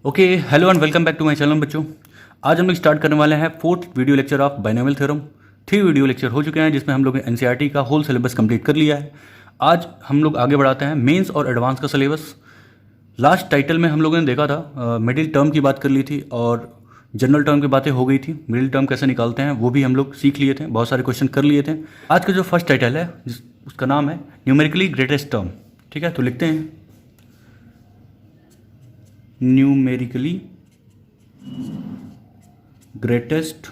Okay, hello and welcome back to my channel बच्चों। आज हम लोग स्टार्ट करने वाले हैं fourth video lecture of binomial theorem. 3 video lecture हो चुके हैं जिसमें हम लोग ने एनसीईआरटी का होल सिलेबस कंप्लीट कर लिया है। आज हम लोग आगे बढ़ाते हैं मेंस और एडवांस का सिलेबस। लास्ट टाइटल में हम लोगों ने देखा था मिडिल टर्म की बात कर ली थी और जनरल टर्म की बातें हो गई थी। मिडिल टर्म कैसे निकालते हैं वो भी हम लोग सीख लिए थे, बहुत सारे क्वेश्चन कर लिए थे। आज का जो फर्स्ट टाइटल है उसका नाम है न्यूमेरिकली ग्रेटेस्ट टर्म। ठीक है, तो लिखते हैं न्यूमेरिकली ग्रेटेस्ट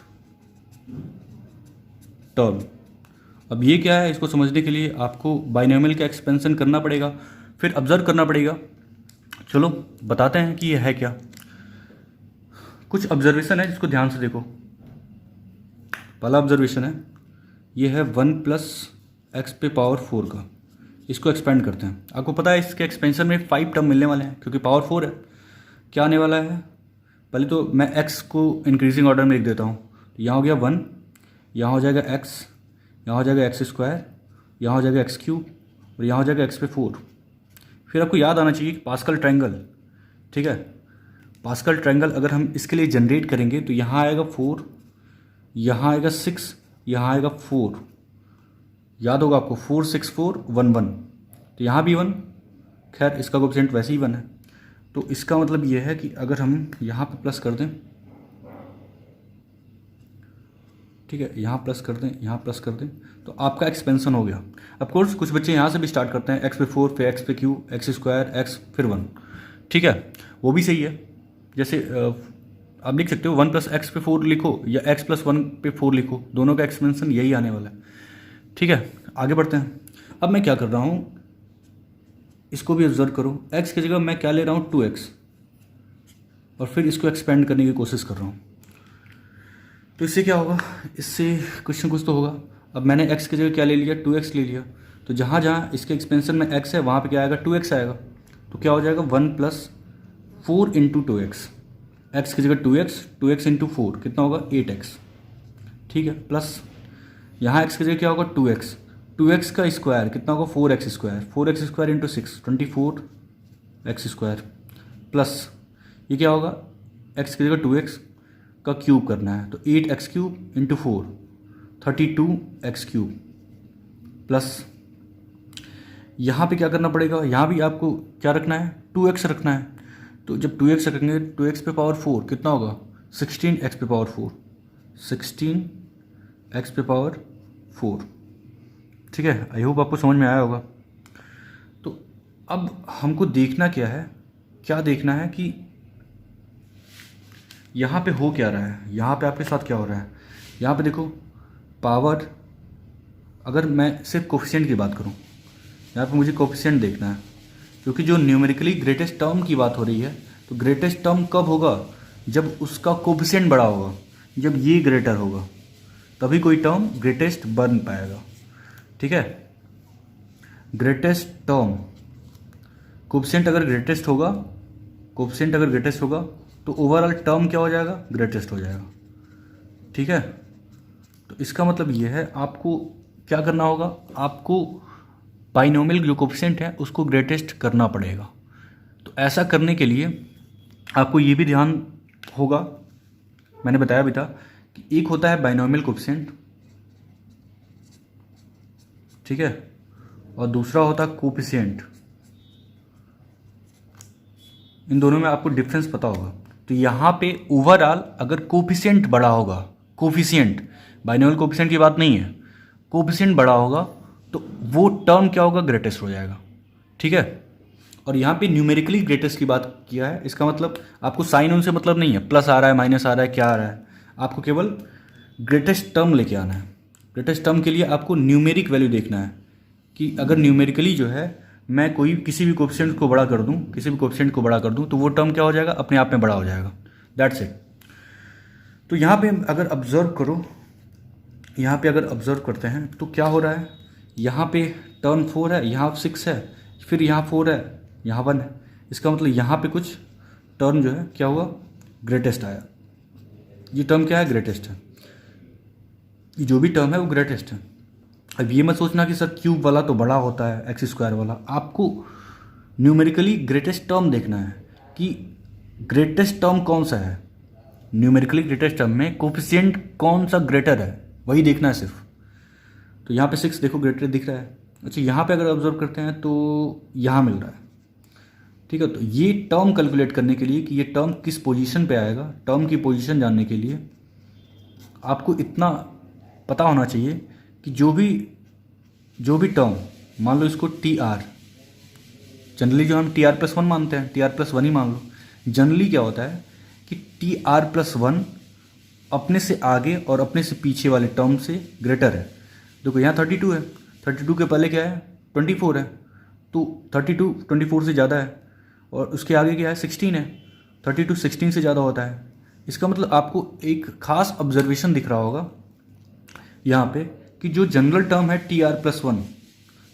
टर्म। अब ये क्या है, इसको समझने के लिए आपको बाइनोमियल का एक्सपेंशन करना पड़ेगा, फिर ऑब्जर्व करना पड़ेगा। चलो बताते हैं कि ये है क्या। कुछ ऑब्जर्वेशन है जिसको ध्यान से देखो। पहला ऑब्जर्वेशन है, ये है 1 प्लस एक्स पे पावर 4 का। इसको एक्सपेंड करते हैं। आपको पता है इसके एक्सपेंशन में 5 टर्म मिलने वाले हैं क्योंकि पावर 4 है। क्या आने वाला है, पहले तो मैं x को इंक्रीजिंग ऑर्डर में लिख देता हूँ। तो यहाँ हो गया 1, यहाँ हो जाएगा x, यहाँ हो जाएगा एक्स स्क्वायर, यहाँ हो जाएगा एक्स क्यूब और यहाँ हो जाएगा x पे 4। फिर आपको याद आना चाहिए पास्कल ट्रायंगल। ठीक है, पास्कल ट्रायंगल अगर हम इसके लिए जनरेट करेंगे तो यहाँ आएगा 4, यहाँ आएगा 6, यहाँ आएगा 4। याद होगा आपको 4 6 4 1 1। तो यहाँ भी 1, खैर इसका कोएफिशिएंट वैसे ही 1 है। तो इसका मतलब ये है कि अगर हम यहाँ पे प्लस कर दें, ठीक है, यहाँ प्लस कर दें, यहाँ प्लस कर दें, तो आपका एक्सपेंशन हो गया। ऑफ कोर्स कुछ बच्चे यहाँ से भी स्टार्ट करते हैं, x पे 4, फिर x पे क्यू, एक्स स्क्वायर, x फिर 1। ठीक है, वो भी सही है। जैसे आप लिख सकते हो 1 प्लस एक्स पे 4 लिखो या x प्लस 1 पे 4 लिखो, दोनों का एक्सपेंशन यही आने वाला है। ठीक है, आगे बढ़ते हैं। अब मैं क्या कर रहा हूँ, इसको भी ऑब्जर्व करो। x की जगह मैं क्या ले रहा हूँ 2x, और फिर इसको एक्सपेंड करने की कोशिश कर रहा हूँ। तो इससे क्या होगा, इससे कुछ न कुछ तो होगा। अब मैंने x की जगह क्या ले लिया, 2x ले लिया। तो जहाँ जहाँ इसके एक्सपेंशन में x है वहाँ पे क्या आएगा, 2x आएगा। तो क्या हो जाएगा 1 प्लस 4 इंटू 2x। एक्स की जगह 2x, 2x इंटू 4 कितना होगा 8x। ठीक है, प्लस यहाँ x की जगह क्या होगा 2x, 2x का स्क्वायर कितना होगा 4x square, 4x square into 6 24x square. Plus ये क्या होगा, x की जगह 2x का क्यूब करना है तो 8x cube into 4 32x cube. Plus यहाँ पे क्या करना पड़ेगा, यहाँ भी आपको क्या रखना है 2x रखना है। तो जब 2x रखेंगे 2x पे पावर 4 कितना होगा 16x पे पावर 4, 16x पे पावर 4। ठीक है, आई होप आपको समझ में आया होगा। तो अब हमको देखना क्या है, क्या देखना है कि यहाँ पे हो क्या रहा है, यहाँ पे आपके साथ क्या हो रहा है। यहाँ पे देखो पावर, अगर मैं सिर्फ कोफिशिएंट की बात करूँ, यहाँ पे मुझे कोफिशिएंट देखना है क्योंकि जो न्यूमेरिकली ग्रेटेस्ट टर्म की बात हो रही है। तो ग्रेटेस्ट टर्म कब होगा, जब उसका कोफिशिएंट बड़ा होगा, जब ये ग्रेटर होगा तभी कोई टर्म ग्रेटेस्ट बन पाएगा। ठीक है, ग्रेटेस्ट टर्म कोफिशिएंट अगर ग्रेटेस्ट होगा, कोफिशिएंट अगर ग्रेटेस्ट होगा तो ओवरऑल टर्म क्या हो जाएगा, ग्रेटेस्ट हो जाएगा। ठीक है, तो इसका मतलब ये है आपको क्या करना होगा, आपको बाइनोमियल जो कोफिशिएंट है उसको ग्रेटेस्ट करना पड़ेगा। तो ऐसा करने के लिए आपको ये भी ध्यान होगा, मैंने बताया भी था कि एक होता है बाइनोमियल कोफिशिएंट, ठीक है, और दूसरा होता है कोफिशिएंट। इन दोनों में आपको डिफरेंस पता होगा। तो यहाँ पे ओवरऑल अगर कोफिशिएंट बड़ा होगा, कोफिशिएंट बाइनोमियल कोफिशिएंट की बात नहीं है, कोफिशिएंट बड़ा होगा तो वो टर्म क्या होगा, ग्रेटेस्ट हो जाएगा। ठीक है, और यहाँ पे न्यूमेरिकली ग्रेटेस्ट की बात किया है, इसका मतलब आपको साइन उनसे मतलब नहीं है, प्लस आ रहा है माइनस आ रहा है क्या आ रहा है, आपको केवल ग्रेटेस्ट टर्म लेके आना है। ग्रेटेस्ट टर्म के लिए आपको न्यूमेरिक वैल्यू देखना है कि अगर न्यूमेरिकली जो है मैं कोई किसी भी कोफिशिएंट को बड़ा कर दूं, किसी भी कोफिशिएंट को बड़ा कर दूं तो वो टर्म क्या हो जाएगा, अपने आप में बड़ा हो जाएगा। That's it. तो यहाँ पे अगर ऑब्जर्व करो, यहाँ पे अगर ऑब्जर्व करते हैं तो क्या हो रहा है, यहाँ पे टर्म 4 है, यहाँ 6 है, फिर यहाँ 4 है, यहाँ 1 है। इसका मतलब यहाँ पे कुछ टर्म जो है क्या हुआ, ग्रेटेस्ट आया। ये टर्म क्या है, ग्रेटेस्ट है। ये जो भी टर्म है वो ग्रेटेस्ट है। अब ये मत सोचना कि सर क्यूब वाला तो बड़ा होता है एक्स स्क्वायर वाला, आपको न्यूमेरिकली ग्रेटेस्ट टर्म देखना है कि ग्रेटेस्ट टर्म कौन सा है, न्यूमेरिकली ग्रेटेस्ट टर्म में कोफिशिएंट कौन सा ग्रेटर है, वही देखना है सिर्फ। तो यहाँ पे 6 देखो ग्रेटर दिख रहा है। अच्छा, यहाँ पे अगर ऑब्जर्व करते हैं तो यहाँ मिल रहा है। ठीक है, तो ये टर्म कैलकुलेट करने के लिए कि ये टर्म किस पोजीशन पे आएगा, टर्म की पोजीशन जानने के लिए आपको इतना पता होना चाहिए कि जो भी टर्म, मान लो इसको टी आर, जनरली जो हम टी आर प्लस वन मानते हैं, टी आर प्लस वन ही मान लो। जनरली क्या होता है कि टी आर प्लस वन अपने से आगे और अपने से पीछे वाले टर्म से ग्रेटर है। देखो यहाँ 32 है, 32 के पहले क्या है 24 है, तो 32 24 से ज़्यादा है, और उसके आगे क्या है 16 है, 32 16 से ज़्यादा होता है। इसका मतलब आपको एक खास ऑब्जर्वेशन दिख रहा होगा यहाँ पे कि जो जनरल टर्म है T R plus one,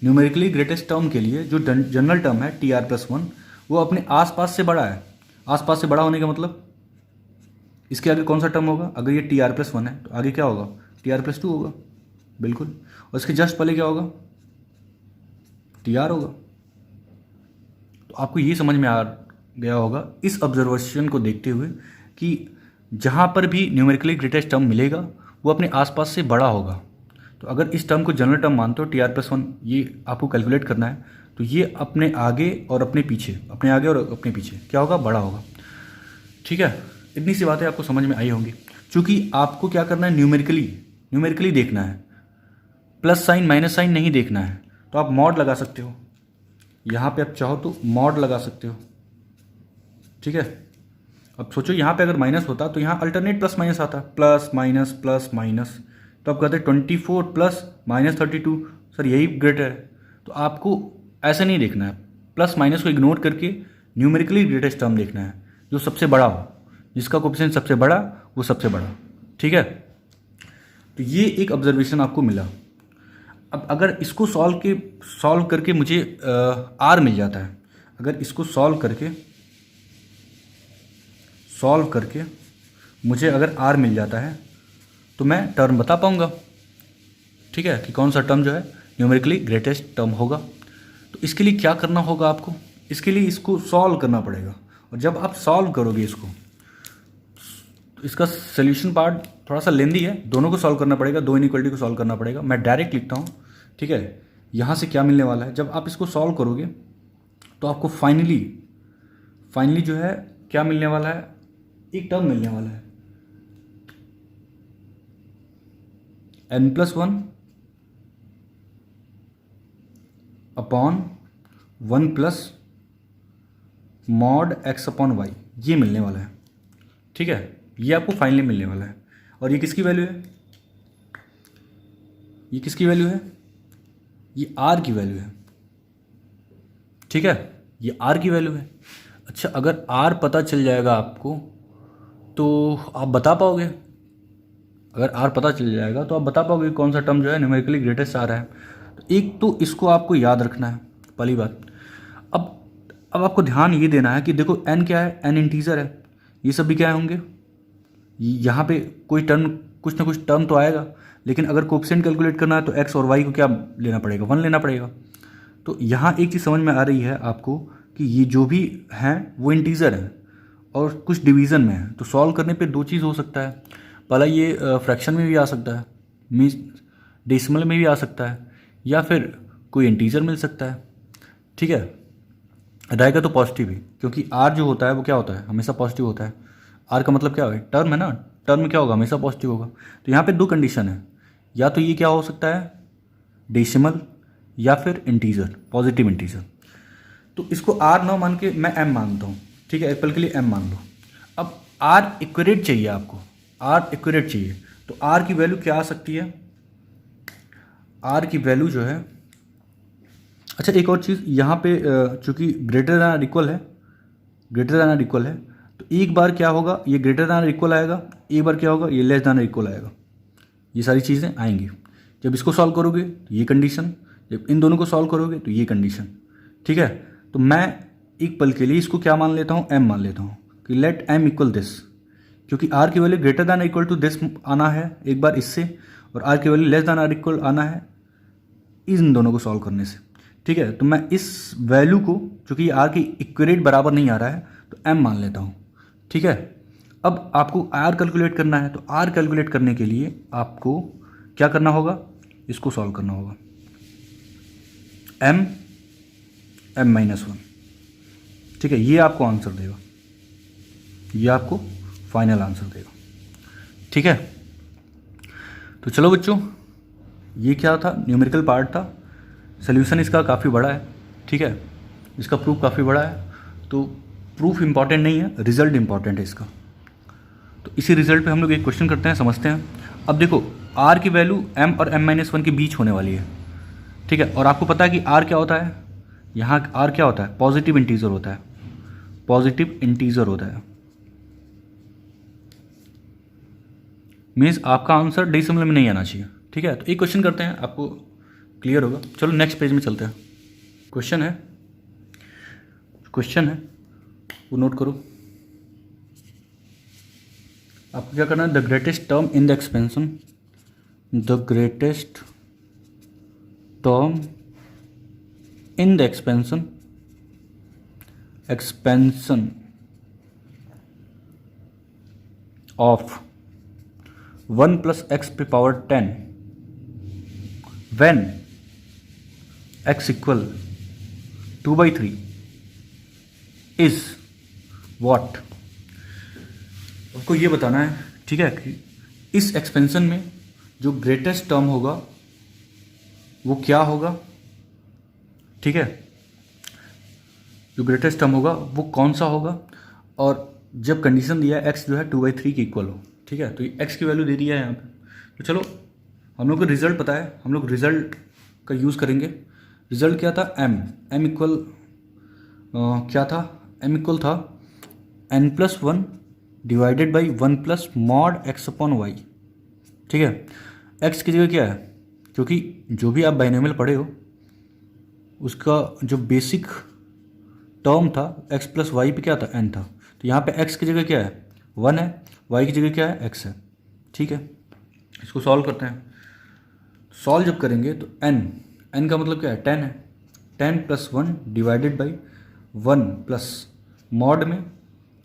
numerically greatest term के लिए जो जनरल टर्म है टी आर प्लस वन, वो अपने आसपास से बड़ा है। आसपास से बड़ा होने का मतलब इसके आगे कौन सा टर्म होगा, अगर ये टी आर प्लस वन है तो आगे क्या होगा, टी आर प्लस टू होगा, बिल्कुल। और इसके जस्ट पहले क्या होगा, टी आर होगा। तो आपको ये समझ में आ गया होगा इस ऑब्जर्वेशन को देखते हुए कि जहाँ पर भी न्यूमेरिकली ग्रेटेस्ट टर्म मिलेगा वो अपने आसपास से बड़ा होगा। तो अगर इस टर्म को जनरल टर्म मानते हो टी आर प्लस वन, ये आपको कैलकुलेट करना है, तो ये अपने आगे और अपने पीछे, अपने आगे और अपने पीछे क्या होगा, बड़ा होगा। ठीक है, इतनी सी बातें आपको समझ में आई होंगी। चूँकि आपको क्या करना है, न्यूमेरिकली देखना है, प्लस साइन माइनस साइन नहीं देखना है। तो आप मॉड लगा सकते हो, यहाँ पे आप चाहो तो मॉड लगा सकते हो। ठीक है, अब सोचो यहाँ पे अगर माइनस होता तो यहाँ अल्टरनेट प्लस माइनस आता, प्लस माइनस, तो आप कहते 24 प्लस माइनस 32, सर यही ग्रेटर है। तो आपको ऐसे नहीं देखना है, प्लस माइनस को इग्नोर करके न्यूमेरिकली ग्रेटेस्ट टर्म देखना है, जो सबसे बड़ा हो, जिसका कोएफिशिएंट सबसे बड़ा वो सबसे बड़ा। ठीक है, तो ये एक ऑब्जर्वेशन आपको मिला। अब अगर इसको सॉल्व करके मुझे आर मिल जाता है, अगर इसको सॉल्व करके मुझे अगर आर मिल जाता है तो मैं टर्म बता पाऊंगा। ठीक है, कि कौन सा टर्म जो है न्यूमेरिकली ग्रेटेस्ट टर्म होगा। तो इसके लिए क्या करना होगा आपको, इसके लिए इसको सॉल्व करना पड़ेगा। और जब आप सॉल्व करोगे इसको, तो इसका सोल्यूशन पार्ट थोड़ा सा लेंदी है, दोनों को सॉल्व करना पड़ेगा, दो इनइक्वालिटी को सॉल्व करना पड़ेगा। मैं डायरेक्ट लिखता हूँ। ठीक है, यहाँ से क्या मिलने वाला है, जब आप इसको सॉल्व करोगे तो आपको फाइनली जो है क्या मिलने वाला है, एक टर्म मिलने वाला है n+1 upon 1 plus mod x upon y, ये मिलने वाला है। ठीक है, ये आपको फाइनली मिलने वाला है। और ये किसकी वैल्यू है, ये किसकी वैल्यू है, ये r की वैल्यू है। ठीक है, ये r की वैल्यू है। अच्छा, अगर r पता चल जाएगा आपको तो आप बता पाओगे, अगर r पता चल जाएगा तो आप बता पाओगे कौन सा टर्म जो है न्यूमेरिकली ग्रेटेस्ट आ रहा है। तो एक तो इसको आपको याद रखना है, पहली बात। अब आपको ध्यान ये देना है कि देखो n क्या है, n इंटीजर है, ये सब भी क्या होंगे, यहाँ पे कोई टर्म, कुछ ना कुछ टर्म तो आएगा, लेकिन अगर कोएफिशिएंट कैलकुलेट करना है तो x और y को क्या लेना पड़ेगा, 1 लेना पड़ेगा। तो यहाँ एक चीज़ समझ में आ रही है आपको कि ये जो भी हैं वो इंटीजर हैं और कुछ डिवीज़न में है। तो सॉल्व करने पे दो चीज़ हो सकता है, पहला ये फ्रैक्शन में भी आ सकता है, मीन्स डेसिमल में भी आ सकता है, या फिर कोई इंटीजर मिल सकता है। ठीक है, रहेगा तो पॉजिटिव ही, क्योंकि आर जो होता है वो क्या होता है, हमेशा पॉजिटिव होता है। आर का मतलब क्या है, टर्म है ना, टर्म में क्या होगा, हमेशा पॉजिटिव होगा। तो यहाँ पे दो कंडीशन है, या तो ये क्या हो सकता है डेसिमल, या फिर इंटीजर, पॉजिटिव इंटीजर। तो इसको आर ना मान के मैं एम मानता हूँ। ठीक है, एक पल के लिए एम मान लो। अब आर एक्यूरेट चाहिए आपको, आर एक्यूरेट चाहिए, तो आर की वैल्यू क्या आ सकती है, आर की वैल्यू जो है, अच्छा एक और चीज़ यहाँ पे चूँकि ग्रेटर दैन इक्वल है, तो एक बार क्या होगा, ये ग्रेटर दैन इक्वल आएगा, एक बार क्या होगा, ये लेस दैन इक्वल आएगा। ये सारी चीज़ें आएंगी। जब इसको सॉल्व करोगे तो ये कंडीशन, जब इन दोनों को सॉल्व करोगे तो ये कंडीशन। ठीक है, तो मैं एक पल के लिए इसको क्या मान लेता हूँ, m मान लेता हूँ कि लेट m इक्वल दिस, क्योंकि r की value greater than equal to this आना है एक बार इससे, और r की value less than or equal आना है इन दोनों को सॉल्व करने से। ठीक है, तो मैं इस वैल्यू को, चूँकि r की इक्वरेट बराबर नहीं आ रहा है, तो m मान लेता हूँ। ठीक है। अब आपको आर कैलकुलेट करना है, तो आर कैलकुलेट करने के लिए आपको क्या करना होगा, इसको सॉल्व करना होगा। m m-1, ठीक है, ये आपको आंसर देगा, ये आपको फाइनल आंसर देगा। ठीक है, तो चलो बच्चों, ये क्या था, न्यूमेरिकल पार्ट था। सोल्यूशन इसका काफ़ी बड़ा है, ठीक है, इसका प्रूफ काफ़ी बड़ा है। तो प्रूफ इंपॉर्टेंट नहीं है, रिजल्ट इंपॉर्टेंट है इसका। तो इसी रिजल्ट पे हम लोग एक क्वेश्चन करते हैं, समझते हैं। अब देखो, आर की वैल्यू m और m-1 के बीच होने वाली है, ठीक है, और आपको पता है कि आर क्या होता है, यहाँ आर क्या होता है, पॉजिटिव इंटीजर होता है, पॉजिटिव इंटीजर होता है। मीन्स आपका आंसर डेसिमल में नहीं आना चाहिए। ठीक है, तो एक क्वेश्चन करते हैं, आपको क्लियर होगा। चलो नेक्स्ट पेज में चलते हैं। क्वेश्चन है, वो नोट करो। आपको क्या करना है, the greatest term in the expansion, the greatest term in the expansion of 1 + x पे power 10 when x = 2/3 is what। आपको ये बताना है, ठीक है, कि इस एक्सपेंशन में जो ग्रेटेस्ट टर्म होगा वो क्या होगा। ठीक है, जो ग्रेटेस्ट टर्म होगा वो कौन सा होगा, और जब कंडीशन दिया है x जो है 2/3 के इक्वल हो। ठीक है, तो ये x की वैल्यू दे दी है यहाँ पे। तो चलो, हम लोग को रिजल्ट पता है, हम लोग रिजल्ट का यूज़ करेंगे। रिजल्ट क्या था, m इक्वल क्या था, m इक्वल था n+1 divided by 1 + mod x/y। ठीक है, x की जगह क्या है, क्योंकि जो भी आप बाइनोमियल पढ़े हो उसका जो बेसिक टर्म था x + y पे क्या था, n था। तो यहाँ पे x की जगह क्या है, 1 है, y की जगह क्या है, x है। ठीक है, इसको सॉल्व करते हैं। सॉल्व जब करेंगे तो n का मतलब क्या है, 10 है, 10 + 1 डिवाइडेड बाई 1 प्लस मॉड में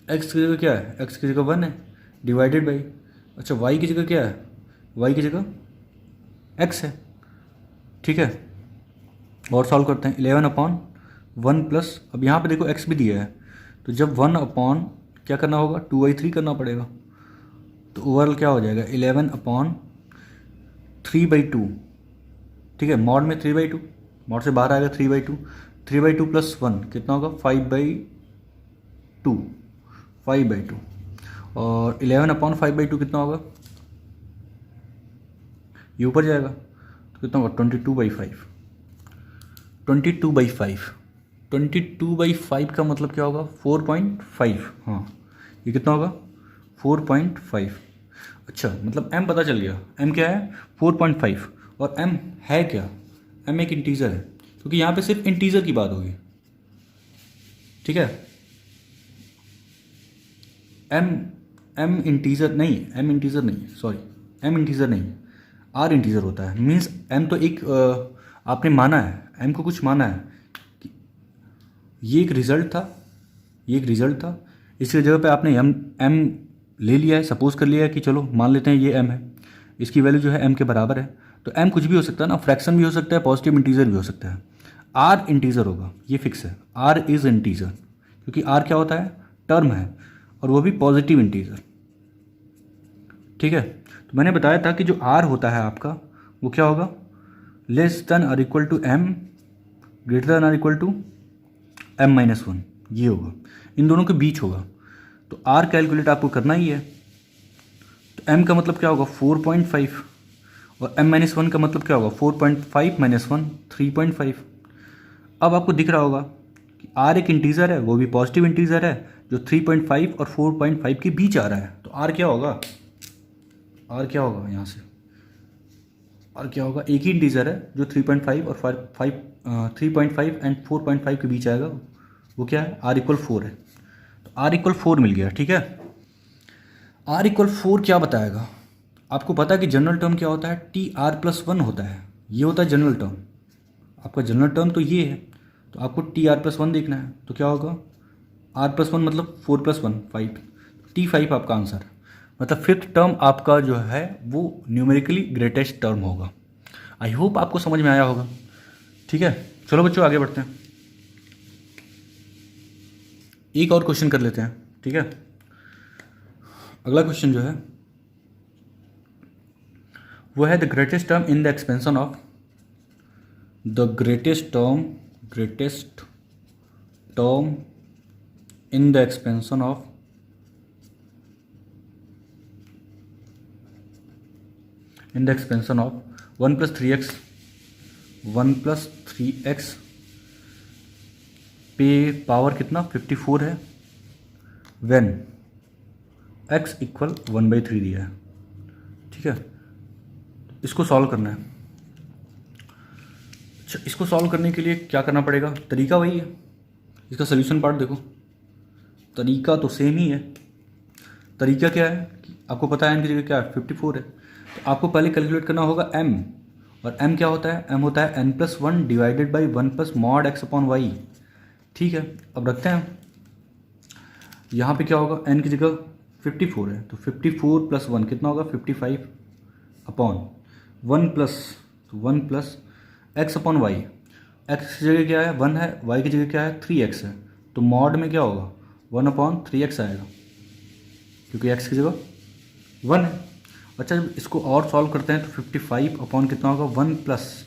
x की जगह क्या है, x की जगह 1 है, डिवाइडेड बाई, अच्छा y की जगह क्या है, y की जगह x है। ठीक है, और सॉल्व करते हैं। 11/1 प्लस, अब यहाँ पे देखो x भी दिया है, तो जब 1 क्या करना होगा, 2/3 करना पड़ेगा। तो ओवरऑल क्या हो जाएगा, 11/3/2। ठीक है, मॉड में 3/2, मॉड से बाहर आएगा 3/2, 3/2 + 1 कितना होगा, 5/2, 5/2, और 11/5/2 कितना होगा, ये ऊपर जाएगा तो कितना होगा, 22/5, 22/5, 22/5 का मतलब क्या होगा, 4.5। हाँ, ये कितना होगा, 4.5। अच्छा, मतलब m पता चल गया, m क्या है, 4.5, और m है क्या, m एक इंटीजर है, क्योंकि यहाँ पे सिर्फ इंटीजर की बात होगी। ठीक है, m इंटीजर नहीं, m इंटीजर नहीं, सॉरी, m इंटीजर नहीं, r इंटीजर होता है। मीन्स m तो एक आपने माना है, m को कुछ माना है कि ये एक रिजल्ट था, ये एक रिजल्ट था, इसकी जगह पे आपने m ले लिया है, सपोज कर लिया है कि चलो मान लेते हैं ये m है, इसकी वैल्यू जो है m के बराबर है। तो m कुछ भी हो सकता है ना, फ्रैक्शन भी हो सकता है, पॉजिटिव इंटीजर भी हो सकता है। r इंटीजर होगा, ये फिक्स है, r इज़ इंटीजर, क्योंकि r क्या होता है, टर्म है, और वो भी पॉजिटिव इंटीजर। ठीक है, तो मैंने बताया था कि जो r होता है आपका वो क्या होगा, लेस देन और equal to m, greater than और इक्वल टू m-1, ये होगा, इन दोनों के बीच होगा। तो r कैलकुलेट आपको करना ही है। तो m का मतलब क्या होगा, 4.5, और m-1 का मतलब क्या होगा, 4.5 - 1 3.5। अब आपको दिख रहा होगा कि r एक इंटीजर है, वो भी पॉजिटिव इंटीजर है, जो 3.5 और 4.5 के बीच आ रहा है। तो r क्या होगा, r क्या होगा, यहाँ से r क्या होगा, एक ही इंटीजर है जो 3.5 और 3.5 एंड 4.5 के बीच आएगा, वो क्या है, r = 4 है। तो r = 4 मिल गया। ठीक है, r = 4 क्या बताएगा, आपको पता है कि जनरल टर्म क्या होता है, TR+1 होता है, ये होता है जनरल टर्म। आपका जनरल टर्म तो ये है, तो आपको TR+1 देखना है, तो क्या होगा, R+1 मतलब 4 + 1 5, T5 आपका आंसर है। मतलब फिफ्थ टर्म आपका जो है वो न्यूमेरिकली ग्रेटेस्ट टर्म होगा। आई होप आपको समझ में आया होगा। ठीक है, चलो बच्चों आगे बढ़ते हैं, एक और क्वेश्चन कर लेते हैं। ठीक है, अगला क्वेश्चन जो है वो है the greatest term in the expansion of the greatest term in the expansion of one plus three x पे पावर कितना 54 है, व्हेन x इक्वल 1/3 दिया है। ठीक है, इसको सॉल्व करना है। अच्छा, इसको सॉल्व करने के लिए क्या करना पड़ेगा, तरीका वही है। इसका सोल्यूशन पार्ट देखो, तरीका तो सेम ही है। तरीका क्या है कि आपको पता है n की जगह क्या है 54 है, तो आपको पहले कैलकुलेट करना होगा m, और m क्या होता है, m होता है n+1 divided by 1 + mod x/y। ठीक है, अब रखते हैं यहाँ पे क्या होगा, n की जगह 54 है तो 54 + 1 कितना होगा 55 अपॉन 1 प्लस x/y। x की जगह क्या है 1 है, y की जगह क्या है 3x है, तो मॉड में क्या होगा 1/3x आएगा, क्योंकि x की जगह 1 है। अच्छा, जब इसको और सॉल्व करते हैं तो 55 अपॉन कितना होगा 1 प्लस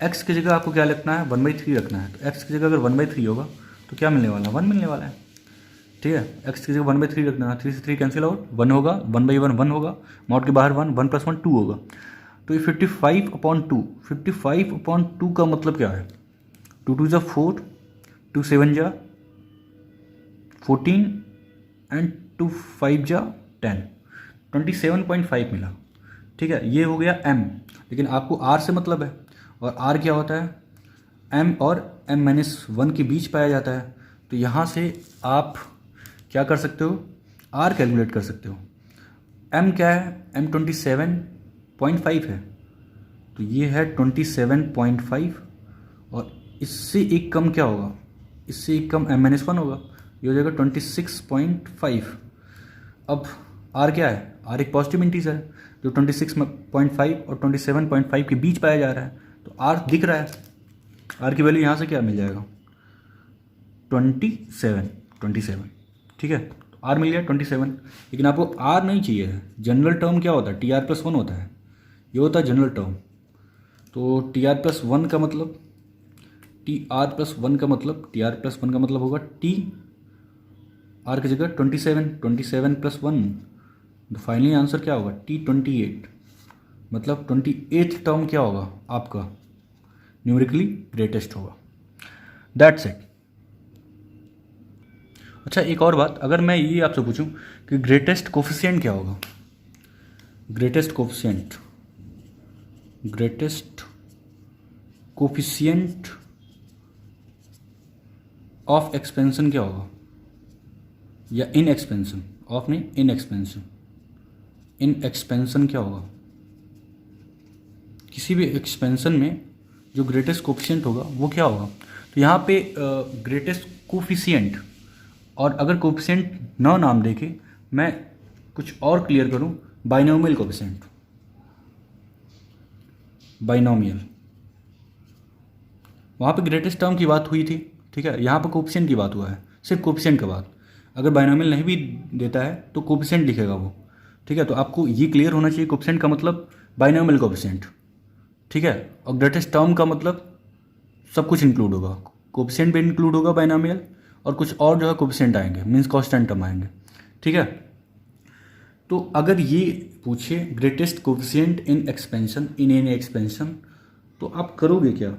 x की जगह आपको क्या लिखना है 1/3 रखना है, तो x की जगह अगर 1/3 होगा तो क्या मिलने वाला है 1 मिलने वाला है। ठीक है, x की जगह 1/3 रखना है, 3 से 3 कैंसिल आउट, 1 होगा, 1/1 1 होगा, मॉड के बाहर 1, 1 + 1 2 होगा, तो ये 55/2 का मतलब क्या है 2 2 = 4, 2 7 = 14 एंड 2 5 = 10, 27.5 मिला। ठीक है, ये हो गया m, लेकिन आपको r से मतलब है, और r क्या होता है m और m-1 के बीच पाया जाता है, तो यहाँ से आप क्या कर सकते हो, r कैलकुलेट कर सकते हो। m क्या है, m 27.5 है, तो ये है 27.5, और इससे एक कम क्या होगा, इससे एक कम m-1 होगा, ये हो जाएगा 26.5। अब r क्या है, r एक पॉजिटिव इंटीजर है जो 26.5 और 27.5 के बीच पाया जा रहा है, तो r दिख रहा है, r की वैल्यू यहाँ से क्या मिल जाएगा 27। ठीक है, तो r मिल गया 27, लेकिन आपको r नहीं चाहिए है। जनरल टर्म क्या होता है TR+1 होता है, ये होता है जनरल टर्म। तो TR+1 का मतलब TR+1 का मतलब होगा t, r की जगह 27 + 1, तो फाइनली आंसर क्या होगा T28, मतलब 28th टर्म क्या होगा आपका न्यूमेरिकली ग्रेटेस्ट होगा। That's it. अच्छा, एक और बात, अगर मैं ये आपसे पूछूं कि ग्रेटेस्ट कोफिशिएंट क्या होगा, ग्रेटेस्ट कोफिशिएंट ऑफ एक्सपेंशन क्या होगा, या इन एक्सपेंशन ऑफ नहीं, इन एक्सपेंशन क्या होगा, किसी भी एक्सपेंशन में जो ग्रेटेस्ट कोफिशिएंट होगा वो क्या होगा। तो यहाँ पे ग्रेटेस्ट कोफिशिएंट, और अगर कोफिशिएंट ना नाम देके मैं कुछ और क्लियर करूँ, बाइनोमियल कोफिशिएंट, वहाँ पे ग्रेटेस्ट टर्म की बात हुई थी। ठीक है, यहाँ पर कोफिशिएंट की बात हुआ है, सिर्फ कोफिशिएंट का बात। अगर बाइनोमियल नहीं भी देता है तो कोफिशिएंट लिखेगा वो। ठीक है, तो आपको ये क्लियर होना चाहिए, कोफिशिएंट का मतलब बाइनोमियल कोफिशिएंट। ठीक है, और ग्रेटेस्ट टर्म का मतलब सब कुछ इंक्लूड होगा, कोफिशिएंट भी इंक्लूड होगा बाइनोमियल, और कुछ और जो है कोफिशिएंट आएंगे, मीन्स कांस्टेंट टर्म आएंगे। ठीक है, तो अगर ये पूछे greatest coefficient in expansion, in any expansion, तो आप करोगे क्या।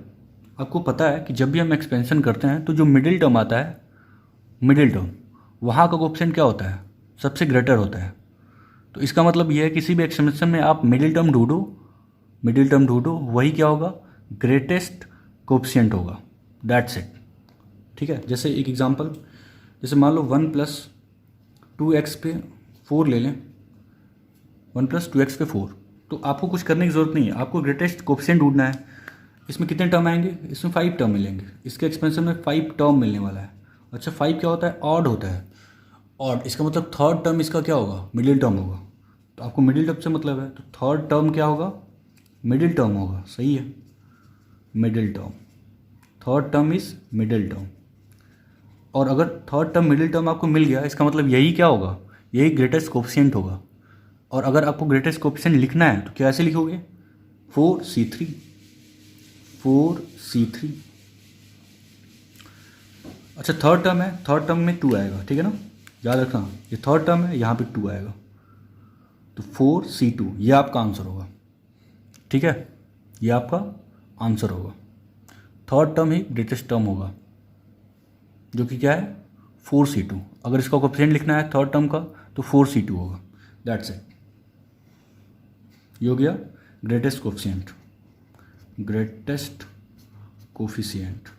आपको पता है कि जब भी हम एक्सपेंशन करते हैं तो जो मिडिल टर्म आता है, मिडिल टर्म, वहाँ का कोफिशिएंट क्या होता है, सबसे ग्रेटर होता है। तो इसका मतलब ये है किसी भी एक्सपेंशन में आप मिडिल टर्म ढूंढो, वही क्या होगा ग्रेटेस्ट कोफिशिएंट होगा। That's it. ठीक है, जैसे एक एग्जांपल, जैसे मान लो 1 + 2x पे 4 ले लें, 1 + 2x पे 4, तो आपको कुछ करने की ज़रूरत नहीं है, आपको ग्रेटेस्ट कोफिशिएंट ढूंढना है। इसमें कितने टर्म आएंगे, इसमें 5 टर्म मिलेंगे, इसके एक्सपेंशन में 5 टर्म मिलने वाला है। अच्छा, 5 क्या होता है, ऑड होता है, और इसका मतलब थर्ड टर्म इसका क्या होगा, मिडिल टर्म होगा। तो आपको मिडिल टर्म से मतलब है, तो थर्ड टर्म क्या होगा, मिडिल टर्म होगा, सही है, middle term, third term is middle term. और अगर थर्ड टर्म मिडिल टर्म आपको मिल गया, इसका मतलब यही क्या होगा, यही ग्रेटेस्ट कोफिशिएंट होगा। और अगर आपको ग्रेटेस्ट कोफिशिएंट लिखना है तो कैसे लिखोगे, 4c3, 4c3। अच्छा थर्ड टर्म है, थर्ड टर्म में 2 आएगा, ठीक है ना, याद रखना ये थर्ड टर्म है, यहाँ पे 2 आएगा, तो 4c2 ये आपका आंसर होगा, ठीक है, ये आपका आंसर होगा। थर्ड टर्म ही ग्रेटेस्ट टर्म होगा, जो कि क्या है, 4c2। अगर इसका कोफिशिएंट लिखना है थर्ड टर्म का तो 4c2 होगा, दैट्स इट। ये हो गया ग्रेटेस्ट कोफिशिएंट, ग्रेटेस्ट कोफिशिएंट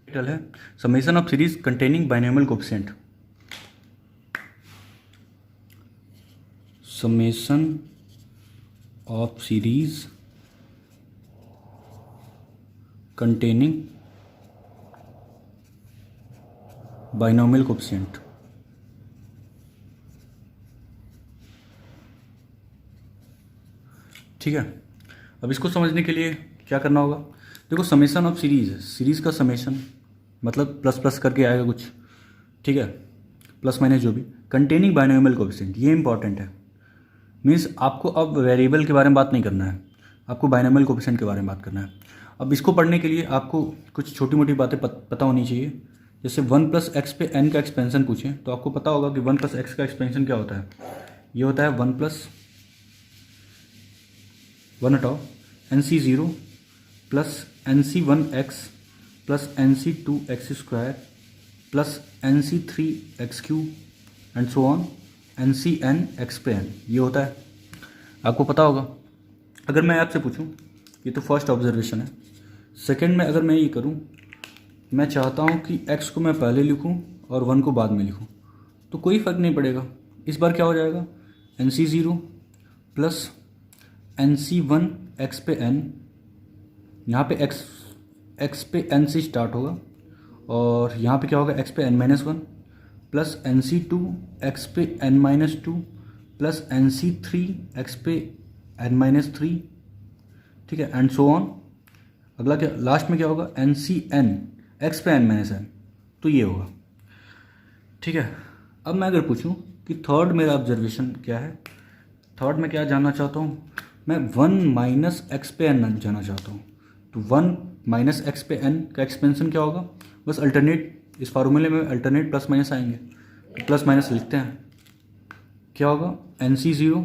है summation of series containing binomial coefficient. Summation of series containing binomial coefficient. ठीक है, अब इसको समझने के लिए क्या करना होगा, देखो समेशन ऑफ सीरीज है, सीरीज का समेशन मतलब प्लस प्लस करके आएगा कुछ, ठीक है, प्लस माइनस जो भी, कंटेनिंग बाइनोमियल कोफिशिएंट, ये इंपॉर्टेंट है। मीन्स आपको अब वेरिएबल के बारे में बात नहीं करना है, आपको बाइनोमियल कोफिशिएंट के बारे में बात करना है। अब इसको पढ़ने के लिए आपको कुछ छोटी मोटी बातें पता होनी चाहिए। जैसे 1 + x पे n का एक्सपेंशन पूछें तो आपको पता होगा कि 1 + x का एक्सपेंशन क्या होता है, ये होता है 1 + 1 हटाओ nc0 + nc1x + nc2x² + nc3x³ and so on ncnx पे n, ये होता है, आपको पता होगा। अगर मैं आपसे पूछूं, ये तो फर्स्ट ऑब्जर्वेशन है, सेकंड में अगर मैं ये करूं, मैं चाहता हूं कि x को मैं पहले लिखूं और 1 को बाद में लिखूं, तो कोई फ़र्क नहीं पड़ेगा। इस बार क्या हो जाएगा, nc0 + nc1x पे n, यहाँ पे x पे n से स्टार्ट होगा, और यहाँ पे क्या होगा, x पे n-1 + nc2x पे n-2 + nc3x पे n-3, ठीक है, एंड सो ऑन। अगला क्या, लास्ट में क्या होगा, ncn x पे n-n, तो ये होगा, ठीक है। अब मैं अगर पूछूं कि थर्ड मेरा ऑब्जर्वेशन क्या है, थर्ड में क्या जानना चाहता हूँ मैं, 1 - x पे n जानना चाहता हूँ। तो 1 - x पे n का एक्सपेंशन क्या होगा, बस अल्टरनेट, इस फार्मूले में अल्टरनेट प्लस माइनस आएंगे, तो प्लस माइनस लिखते हैं, क्या होगा, nc0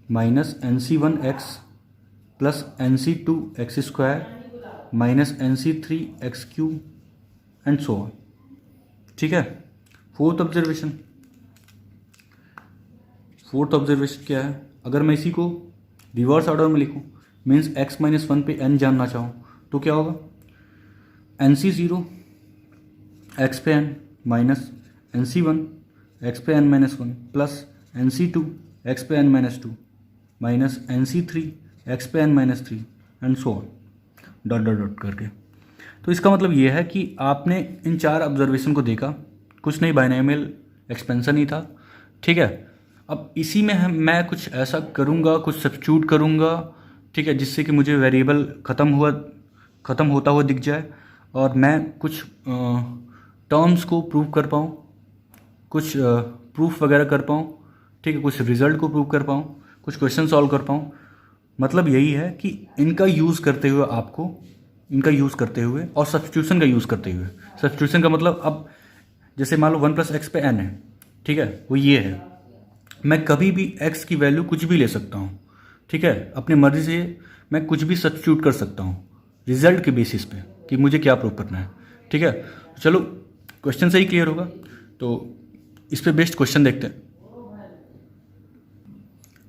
- nc1x + nc2x² - nc3x³ and so on, ठीक है। फोर्थ ऑब्जर्वेशन क्या है, अगर मैं इसी को रिवर्स ऑर्डर में लिखूं, मीन्स x - 1 पे n जानना चाहूँ, तो क्या होगा, nc0 x पे n माइनस nc1 x पे n-1 + nc2 x पे n-2 माइनस nc3 x पे n-3 and so on, dot dot dot करके। तो इसका मतलब ये है कि आपने इन 4 ऑब्जर्वेशन को देखा, कुछ नहीं, बाइनोमियल एक्सपेंशन ही था, ठीक है। अब इसी में मैं कुछ ऐसा करूँगा, कुछ सब्स्टिट्यूट करूँगा, ठीक है, जिससे कि मुझे वेरिएबल ख़त्म होता हुआ दिख जाए, और मैं कुछ टर्म्स को प्रूव कर पाऊँ, कुछ प्रूफ वगैरह कर पाऊँ, ठीक है, कुछ रिजल्ट को प्रूव कर पाऊँ, कुछ क्वेश्चन सॉल्व कर पाऊँ। मतलब यही है कि इनका यूज़ करते हुए आपको, इनका यूज़ करते हुए और सब्स्टिट्यूशन का यूज़ करते हुए, सब्स्टिट्यूशन का मतलब अब जैसे मान लो 1 + x पे n है, ठीक है, वो ये है, मैं कभी भी x की वैल्यू कुछ भी ले सकता हूँ, ठीक है, अपनी मर्ज़ी से मैं कुछ भी सब्स्टिट्यूट कर सकता हूँ रिजल्ट के बेसिस पे कि मुझे क्या प्रूव करना है, ठीक है। तो चलो क्वेश्चन से ही क्लियर होगा, तो इस पे बेस्ड क्वेश्चन देखते हैं।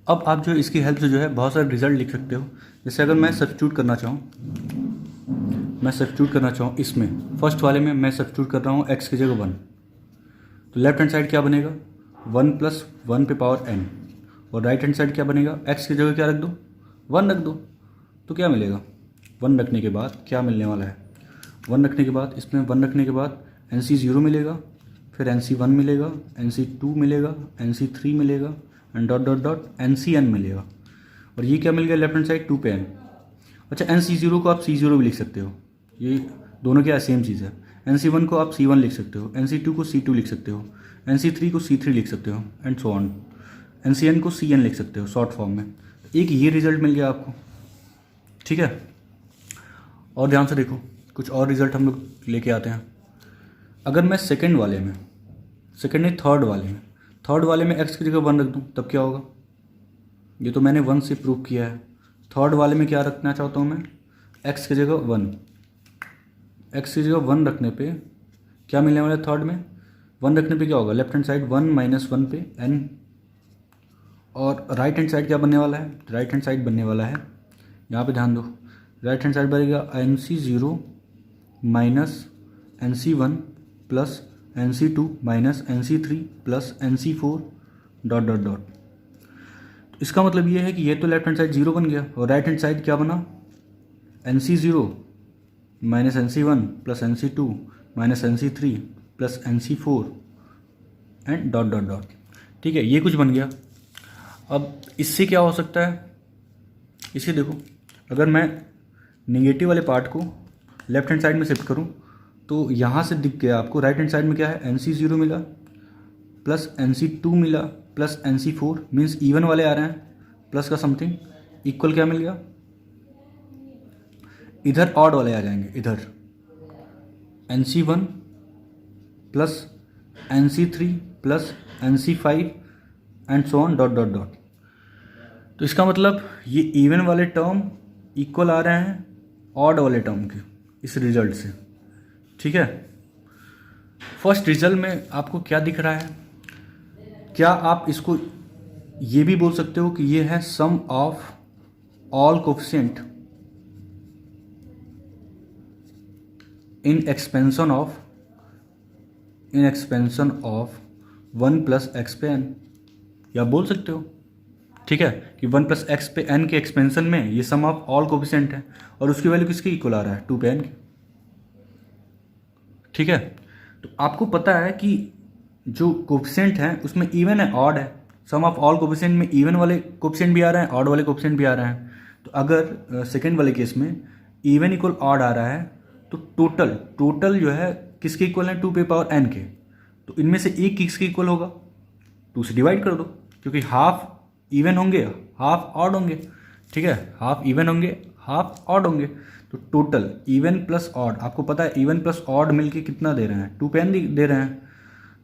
अब आप जो इसकी हेल्प से जो है बहुत सारे रिजल्ट लिख सकते हो। जैसे अगर मैं सब्स्टिट्यूट करना चाहूँ इसमें, फर्स्ट वाले में मैं सब्स्टिट्यूट कर रहा हूँ x की जगह 1, तो लेफ्ट हैंड साइड क्या बनेगा, 1 + 1 पे पावर n, और राइट हैंड साइड क्या बनेगा, x की जगह क्या रख दो, 1 रख दो, तो क्या मिलेगा, 1 रखने के बाद क्या मिलने वाला है, 1 रखने के बाद, इसमें 1 रखने के बाद NC0 मिलेगा, फिर NC1 मिलेगा, NC2 मिलेगा, NC3 मिलेगा and dot dot dot NCN मिलेगा। और ये क्या मिल गया लेफ्ट हैंड साइड 2 पे n। अच्छा, NC0 को आप C0 भी लिख सकते हो, ये दोनों क्या सेम चीज़ है। NC1 को आप C1 लिख सकते हो, NC2 को C2 लिख सकते हो, NC3 को C3 लिख सकते हो एंड सो ऑन। NCN को CN लिख सकते हो शॉर्ट फॉर्म में। एक ये रिजल्ट मिल गया आपको, ठीक है। और ध्यान से देखो, कुछ और रिजल्ट हम लोग लेके आते हैं। अगर मैं सेकंड नहीं थर्ड वाले में x की जगह 1 रख दूँ तब क्या होगा? ये तो मैंने 1 से प्रूव किया है। थर्ड वाले में क्या रखना चाहता हूँ मैं? x की जगह 1। x की जगह 1 रखने पे क्या मिलने वाला है? थर्ड में 1 रखने पे क्या होगा? लेफ्ट हैंड साइड 1 माइनस 1 पे n, और राइट हैंड साइड क्या बनने वाला है? राइट हैंड साइड बनने वाला है, यहाँ पे ध्यान दो, राइट हैंड साइड बनेगा NC0 minus NC1 plus NC2 minus NC3 plus NC4 dot dot dot. तो इसका मतलब ये है कि ये तो लेफ्ट हैंड साइड 0 बन गया और राइट हैंड साइड क्या बना? NC0 minus NC1 plus NC2 minus NC3 plus NC4 and dot dot dot. ठीक है, ये कुछ बन गया। अब इससे क्या हो सकता है? इसे देखो, अगर मैं निगेटिव वाले पार्ट को लेफ्ट हैंड साइड में शिफ्ट करूं तो यहाँ से दिख गया आपको राइट हैंड साइड में क्या है? NC0 मिला प्लस NC2 मिला प्लस NC4, मीन्स इवन वाले आ रहे हैं, प्लस का समथिंग इक्वल क्या मिल गया? इधर ऑड वाले आ जाएंगे, इधर NC1 plus NC3 plus NC5 and so on dot dot dot. तो इसका मतलब ये इवन वाले टर्म इक्वल आ रहे हैं ऑड वाले टर्म के इस रिजल्ट से। ठीक है, फर्स्ट रिजल्ट में आपको क्या दिख रहा है? क्या आप इसको ये भी बोल सकते हो कि ये है sum of all coefficient in expansion of 1 plus x पे n, या बोल सकते हो, ठीक है, कि 1 प्लस एक्स पे n के एक्सपेंशन में ये सम ऑफ ऑल कोफिशिएंट है और उसकी वैल्यू किसके इक्वल आ रहा है? 2 पे n की। ठीक है, तो आपको पता है कि जो कोफिशिएंट है उसमें इवन है ऑड है, सम ऑफ ऑल कोफिशिएंट में इवन वाले कोफिशिएंट भी आ रहे हैं, ऑड वाले कोफिशिएंट भी आ रहे हैं। तो अगर सेकेंड वाले केस में इवन इक्वल ऑड आ रहा है तो टोटल जो है किसके इक्वल है? 2 पे पावर n के। तो इनमें से एक किसके इक्वल होगा? 2 से डिवाइड कर दो, क्योंकि हाफ इवन होंगे हाफ ऑड होंगे। ठीक है, हाफ इवन होंगे हाफ ऑड होंगे। तो टोटल इवन प्लस ऑड, आपको पता है इवन प्लस ऑड मिलके कितना दे रहे हैं? 2 पे n दे रहे हैं।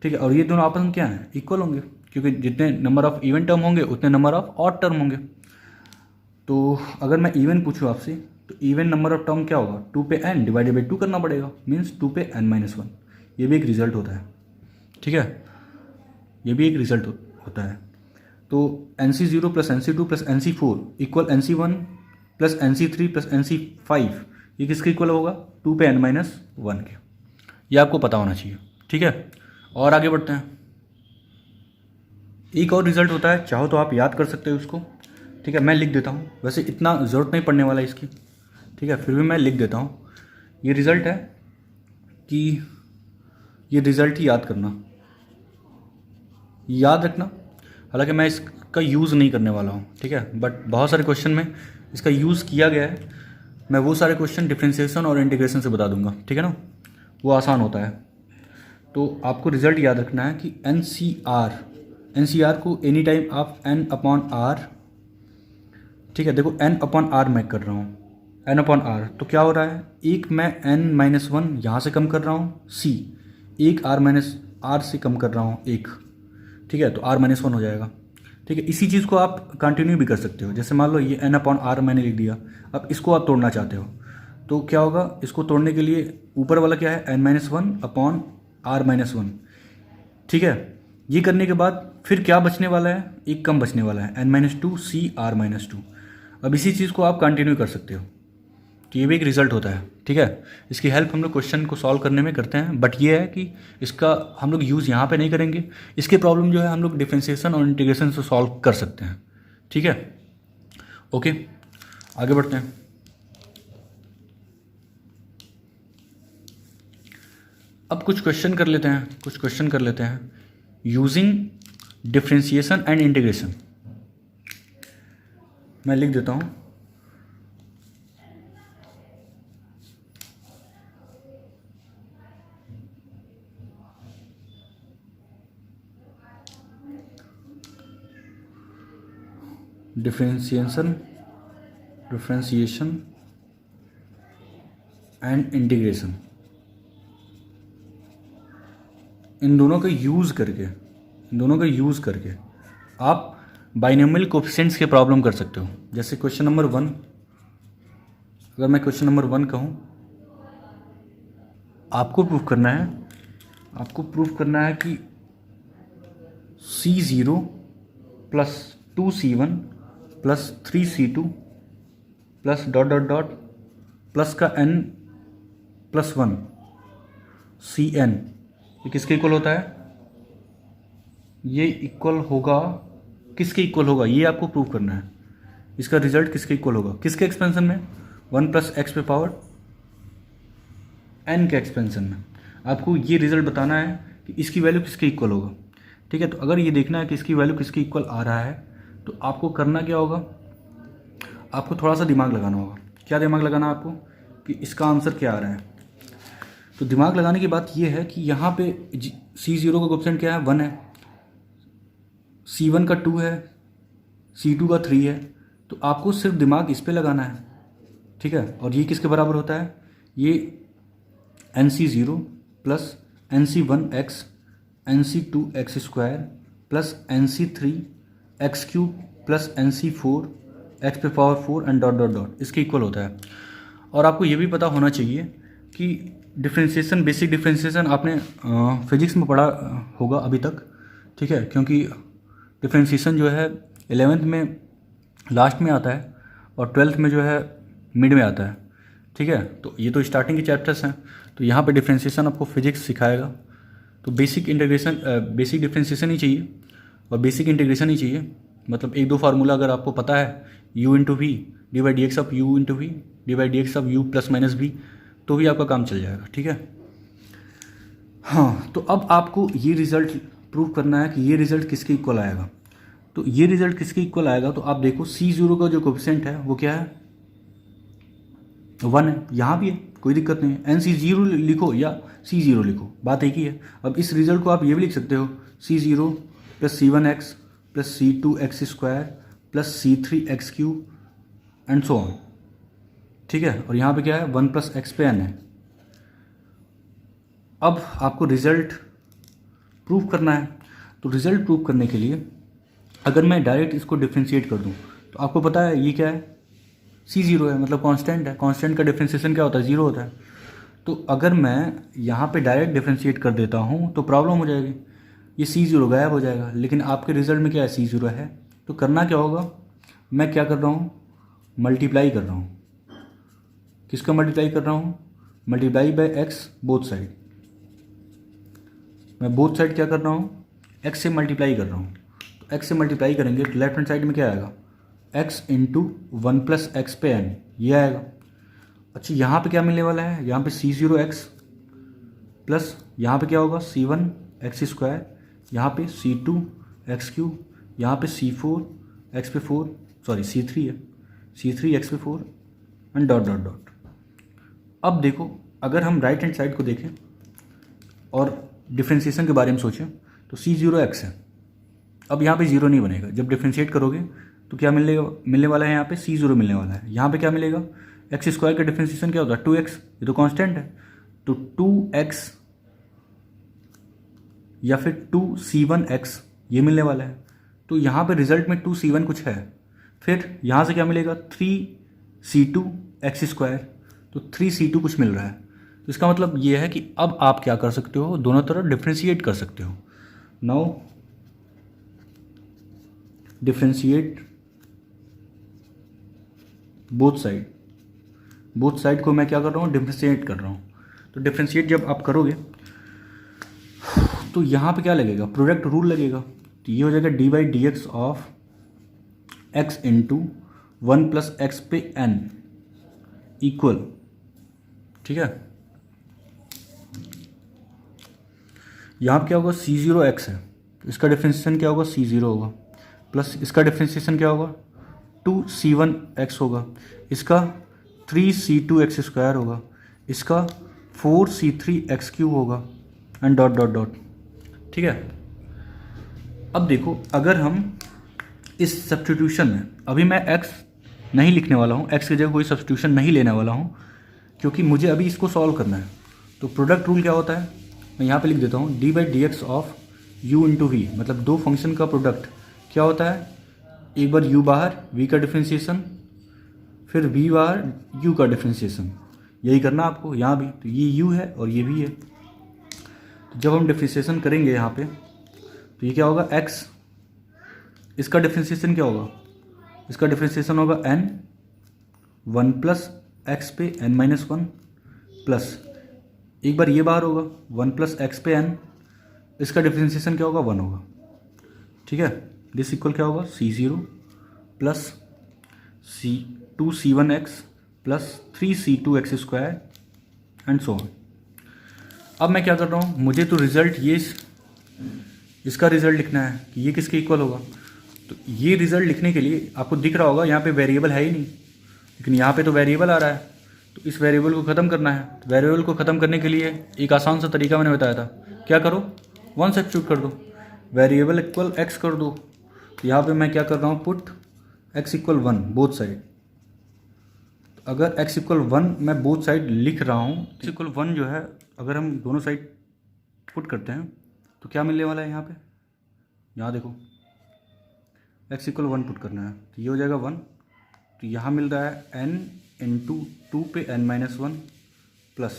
ठीक है, और ये दोनों आपस में क्या है? इक्वल होंगे, क्योंकि जितने नंबर ऑफ इवन टर्म होंगे उतने नंबर ऑफ ऑड टर्म होंगे। तो अगर मैं इवन पूछूँ आपसे तो इवन नंबर ऑफ टर्म क्या होगा? 2 पे n डिवाइडेड बाई 2 करना पड़ेगा, मीन्स 2 पे n माइनस 1। ये भी एक रिजल्ट होता है। ठीक है, ये भी एक रिजल्ट होता है। तो NC0 plus NC2 plus NC4 equal NC1 plus NC3 plus NC5, ये किसके इक्वल होगा? 2 पे n माइनस 1 के। ये आपको पता होना चाहिए। ठीक है, और आगे बढ़ते हैं। एक और रिजल्ट होता है, चाहो तो आप याद कर सकते हो उसको। ठीक है, मैं लिख देता हूँ, वैसे इतना ज़रूरत नहीं पड़ने वाला इसकी। ठीक है, फिर भी मैं लिख देता हूँ। ये रिज़ल्ट है कि ये रिज़ल्ट ही याद करना, याद रखना। हालांकि मैं इसका यूज़ नहीं करने वाला हूँ, ठीक है, बट बहुत सारे क्वेश्चन में इसका यूज़ किया गया है। मैं वो सारे क्वेश्चन डिफरेंशिएशन और इंटीग्रेशन से बता दूंगा, ठीक है ना, वो आसान होता है। तो आपको रिज़ल्ट याद रखना है कि NCR को एनी टाइम आप n अपॉन r, ठीक है, देखो n अपॉन r मैं कर रहा हूँ, n अपॉन r, तो क्या हो रहा है? एक मैं n माइनस 1 यहाँ से कम कर रहा हूँ c, एक r माइनस r से कम कर रहा हूँ एक, ठीक है, तो r माइनस 1 हो जाएगा। ठीक है, इसी चीज़ को आप कंटिन्यू भी कर सकते हो। जैसे मान लो ये n अपॉन r मैंने लिख दिया, अब इसको आप तोड़ना चाहते हो तो क्या होगा? इसको तोड़ने के लिए ऊपर वाला क्या है? n minus 1 upon r minus 1। ठीक है, ये करने के बाद फिर क्या बचने वाला है? एक कम बचने वाला है, n minus 2 c r minus 2। अब इसी चीज़ को आप कंटिन्यू कर सकते हो, तो ये भी एक रिजल्ट होता है। ठीक है, इसकी हेल्प हम लोग क्वेश्चन को सॉल्व करने में करते हैं, बट ये है कि इसका हम लोग यूज़ यहाँ पे नहीं करेंगे। इसके प्रॉब्लम जो है हम लोग डिफरेंशिएशन और इंटीग्रेशन से सॉल्व कर सकते हैं। ठीक है, ओके, आगे बढ़ते हैं। अब कुछ क्वेश्चन कर लेते हैं यूजिंग डिफ्रेंशिएशन एंड इंटीग्रेशन। मैं लिख देता हूँ डिफ्रेंशिएशन एंड इंटीग्रेशन, इन दोनों का यूज़ करके आप बाइनोमियल कोफिशिएंट्स के प्रॉब्लम कर सकते हो। जैसे क्वेश्चन नंबर 1, अगर मैं क्वेश्चन नंबर 1 कहूँ, आपको प्रूफ करना है कि C0 plus 2C1 plus 3C2 plus dot dot dot plus का n प्लस 1 Cn, ये किसके इक्वल होता है? ये इक्वल होगा किसके इक्वल होगा, ये आपको प्रूव करना है। इसका रिजल्ट किसके इक्वल होगा? किसके एक्सपेंशन में? 1 प्लस एक्स पे पावर n के एक्सपेंशन में। आपको ये रिजल्ट बताना है कि इसकी वैल्यू किसके इक्वल होगा। ठीक है, तो अगर ये देखना है कि इसकी वैल्यू किसके इक्वल आ रहा है तो आपको करना क्या होगा? आपको थोड़ा सा दिमाग लगाना होगा। क्या दिमाग लगाना है आपको? कि इसका आंसर क्या आ रहा है। तो दिमाग लगाने की बात यह है कि यहाँ पे C0 का कोएफिशिएंट क्या है? 1 है, C1 का 2 है, C2 का 3 है। तो आपको सिर्फ दिमाग इस पे लगाना है। ठीक है, और ये किसके बराबर होता है? ये NC0 plus NC1x NC2x square plus NC3x³ plus NC4 x पे power 4 and dot dot dot, इसके इक्वल होता है। और आपको ये भी पता होना चाहिए कि डिफ्रेंशिएशन, बेसिक डिफ्रेंशिएशन आपने फिजिक्स में पढ़ा होगा अभी तक। ठीक है, क्योंकि डिफ्रेंशिएशन जो है 11th में लास्ट में आता है और 12th में जो है मिड में आता है। ठीक है, तो ये तो स्टार्टिंग के चैप्टर्स हैं, तो यहाँ पे डिफ्रेंशिएशन आपको फिजिक्स सिखाएगा। तो बेसिक डिफ्रेंशिएशन ही चाहिए और बेसिक इंटीग्रेशन ही चाहिए। मतलब 1-2 फार्मूला अगर आपको पता है, u into v d by d x of u into v d by d x of u plus minus b, तो भी आपका काम चल जाएगा। ठीक है, हाँ, तो अब आपको ये रिज़ल्ट प्रूव करना है कि ये रिज़ल्ट किसके इक्वल आएगा। तो ये रिज़ल्ट किसके इक्वल आएगा, तो आप देखो C0 का जो कोएफिशिएंट है वो क्या है? 1 है। यहाँ भी है, कोई दिक्कत नहीं है। NC0 लिखो या C0 लिखो, बात एक ही है। अब इस रिज़ल्ट को आप ये भी लिख सकते हो C0 plus C1x plus C2x square plus C3x³ and so on. ठीक है, और यहाँ पे क्या है? 1 प्लस एक्स पे n है। अब आपको रिज़ल्ट प्रूव करना है। तो रिज़ल्ट प्रूव करने के लिए अगर मैं डायरेक्ट इसको डिफ्रेंशिएट कर दूँ तो आपको पता है ये क्या है? C0 है, मतलब कांस्टेंट है। कांस्टेंट का डिफ्रेंशिएशन क्या होता है? 0 होता है। तो अगर मैं यहाँ पे डायरेक्ट डिफ्रेंशिएट कर देता हूँ तो प्रॉब्लम हो जाएगी, ये C0 गायब हो जाएगा। लेकिन आपके रिज़ल्ट में क्या है? C0 है। तो करना क्या होगा? मैं क्या कर रहा हूँ? मल्टीप्लाई कर रहा हूँ। किसका मल्टीप्लाई कर रहा हूँ? Multiply by x both side. मैं बोथ साइड क्या कर रहा हूँ? एक्स से मल्टीप्लाई कर रहा हूँ। तो एक्स से मल्टीप्लाई करेंगे तो लेफ्ट हैंड साइड में क्या आएगा? एक्स इंटू 1 प्लस एक्स पे n, ये आएगा। अच्छा, यहाँ पे क्या मिलने वाला है? यहाँ पे C0x प्लस यहाँ पे क्या होगा? C1x स्क्वायर, यहाँ पे C2x³, यहाँ पे C4x पे 4, सॉरी C3 है, C3x पे 4 एंड डॉट डॉट डॉट। अब देखो, अगर हम राइट हैंड साइड को देखें और डिफ्रेंशिएशन के बारे में सोचें तो C0x है। अब यहाँ पे 0 नहीं बनेगा। जब डिफ्रेंशिएट करोगे तो क्या मिलने वाला है? यहाँ पे C0 मिलने वाला है। यहाँ पे क्या मिलेगा? एक्स स्क्वायर का डिफ्रेंशिएशन क्या होता है? 2x, ये तो कांस्टेंट है। तो 2x या फिर 2C1x ये मिलने वाला है। तो यहाँ पे रिजल्ट में 2C1 कुछ है। फिर यहाँ से क्या मिलेगा? 3C2x स्क्वायर, तो 3C2 कुछ मिल रहा है। तो इसका मतलब ये है कि अब आप क्या कर सकते हो? दोनों तरफ डिफ्रेंशिएट कर सकते हो। नाउ डिफ्रेंशिएट बोथ साइड को मैं क्या कर रहा हूँ? डिफ्रेंशिएट कर रहा हूँ। तो डिफ्रेंशिएट जब आप करोगे तो यहाँ पे क्या लगेगा? प्रोडक्ट रूल लगेगा। तो ये हो जाएगा D by d x of x into 1 plus x पे n इक्वल, ठीक है, यहाँ पे क्या होगा, C0x है तो इसका डिफ्रेंशिएशन क्या होगा, C0 होगा, प्लस इसका डिफ्रेंशिएशन क्या होगा, 2C1x होगा, इसका 3C2x² होगा, इसका 4C3x³ होगा, एंड डॉट डॉट डॉट। ठीक है, अब देखो अगर हम इस सब्स्टिट्यूशन में, अभी मैं x नहीं लिखने वाला हूँ, x की जगह कोई सब्स्टिट्यूशन नहीं लेने वाला हूँ, क्योंकि मुझे अभी इसको सॉल्व करना है। तो प्रोडक्ट रूल क्या होता है, मैं यहाँ पे लिख देता हूँ, d/dx of u into we, मतलब दो फंक्शन का प्रोडक्ट क्या होता है, एक बार u बाहर v का डिफ्रेंशिएशन, फिर v बाहर u का डिफ्रेंशिएशन, यही करना आपको यहाँ भी। तो ये u है और ये भी है, तो जब हम डिफ्रेंशिएशन करेंगे यहाँ पे तो ये क्या होगा, x, इसका डिफ्रेंशिएशन क्या होगा, इसका डिफ्रेंशिएशन होगा n 1 प्लस x पे n-1 प्लस एक बार ये बाहर होगा 1 प्लस x पे n, इसका डिफ्रेंशिएशन क्या होगा, 1 होगा। ठीक है, दिस इक्वल क्या होगा, C0 plus C2C1x plus 3C2x² and so on. अब मैं क्या कर रहा हूँ, मुझे तो रिजल्ट ये इसका रिजल्ट लिखना है कि ये किसके इक्वल होगा। तो ये रिजल्ट लिखने के लिए आपको दिख रहा होगा यहाँ पे वेरिएबल है ही नहीं, लेकिन यहाँ पे तो वेरिएबल आ रहा है, तो इस वेरिएबल को ख़त्म करना है। तो वेरिएबल को ख़त्म करने के लिए एक आसान सा तरीका मैंने बताया था, क्या करो, 1 सब्स्टिट्यूट कर दो, वेरिएबल इक्वल x कर दो। तो यहाँ पे मैं क्या कर रहा हूँ, put x equal 1 both side. तो अगर x इक्वल 1 मैं बोथ साइड लिख रहा हूँ, x इक्वल 1 जो है अगर हम दोनों साइड पुट करते हैं तो क्या मिलने वाला है, यहाँ पे यहाँ देखो x इक्वल 1 पुट करना है तो ये हो जाएगा 1। तो यहाँ मिल रहा है n इंटू 2 पे n-1 प्लस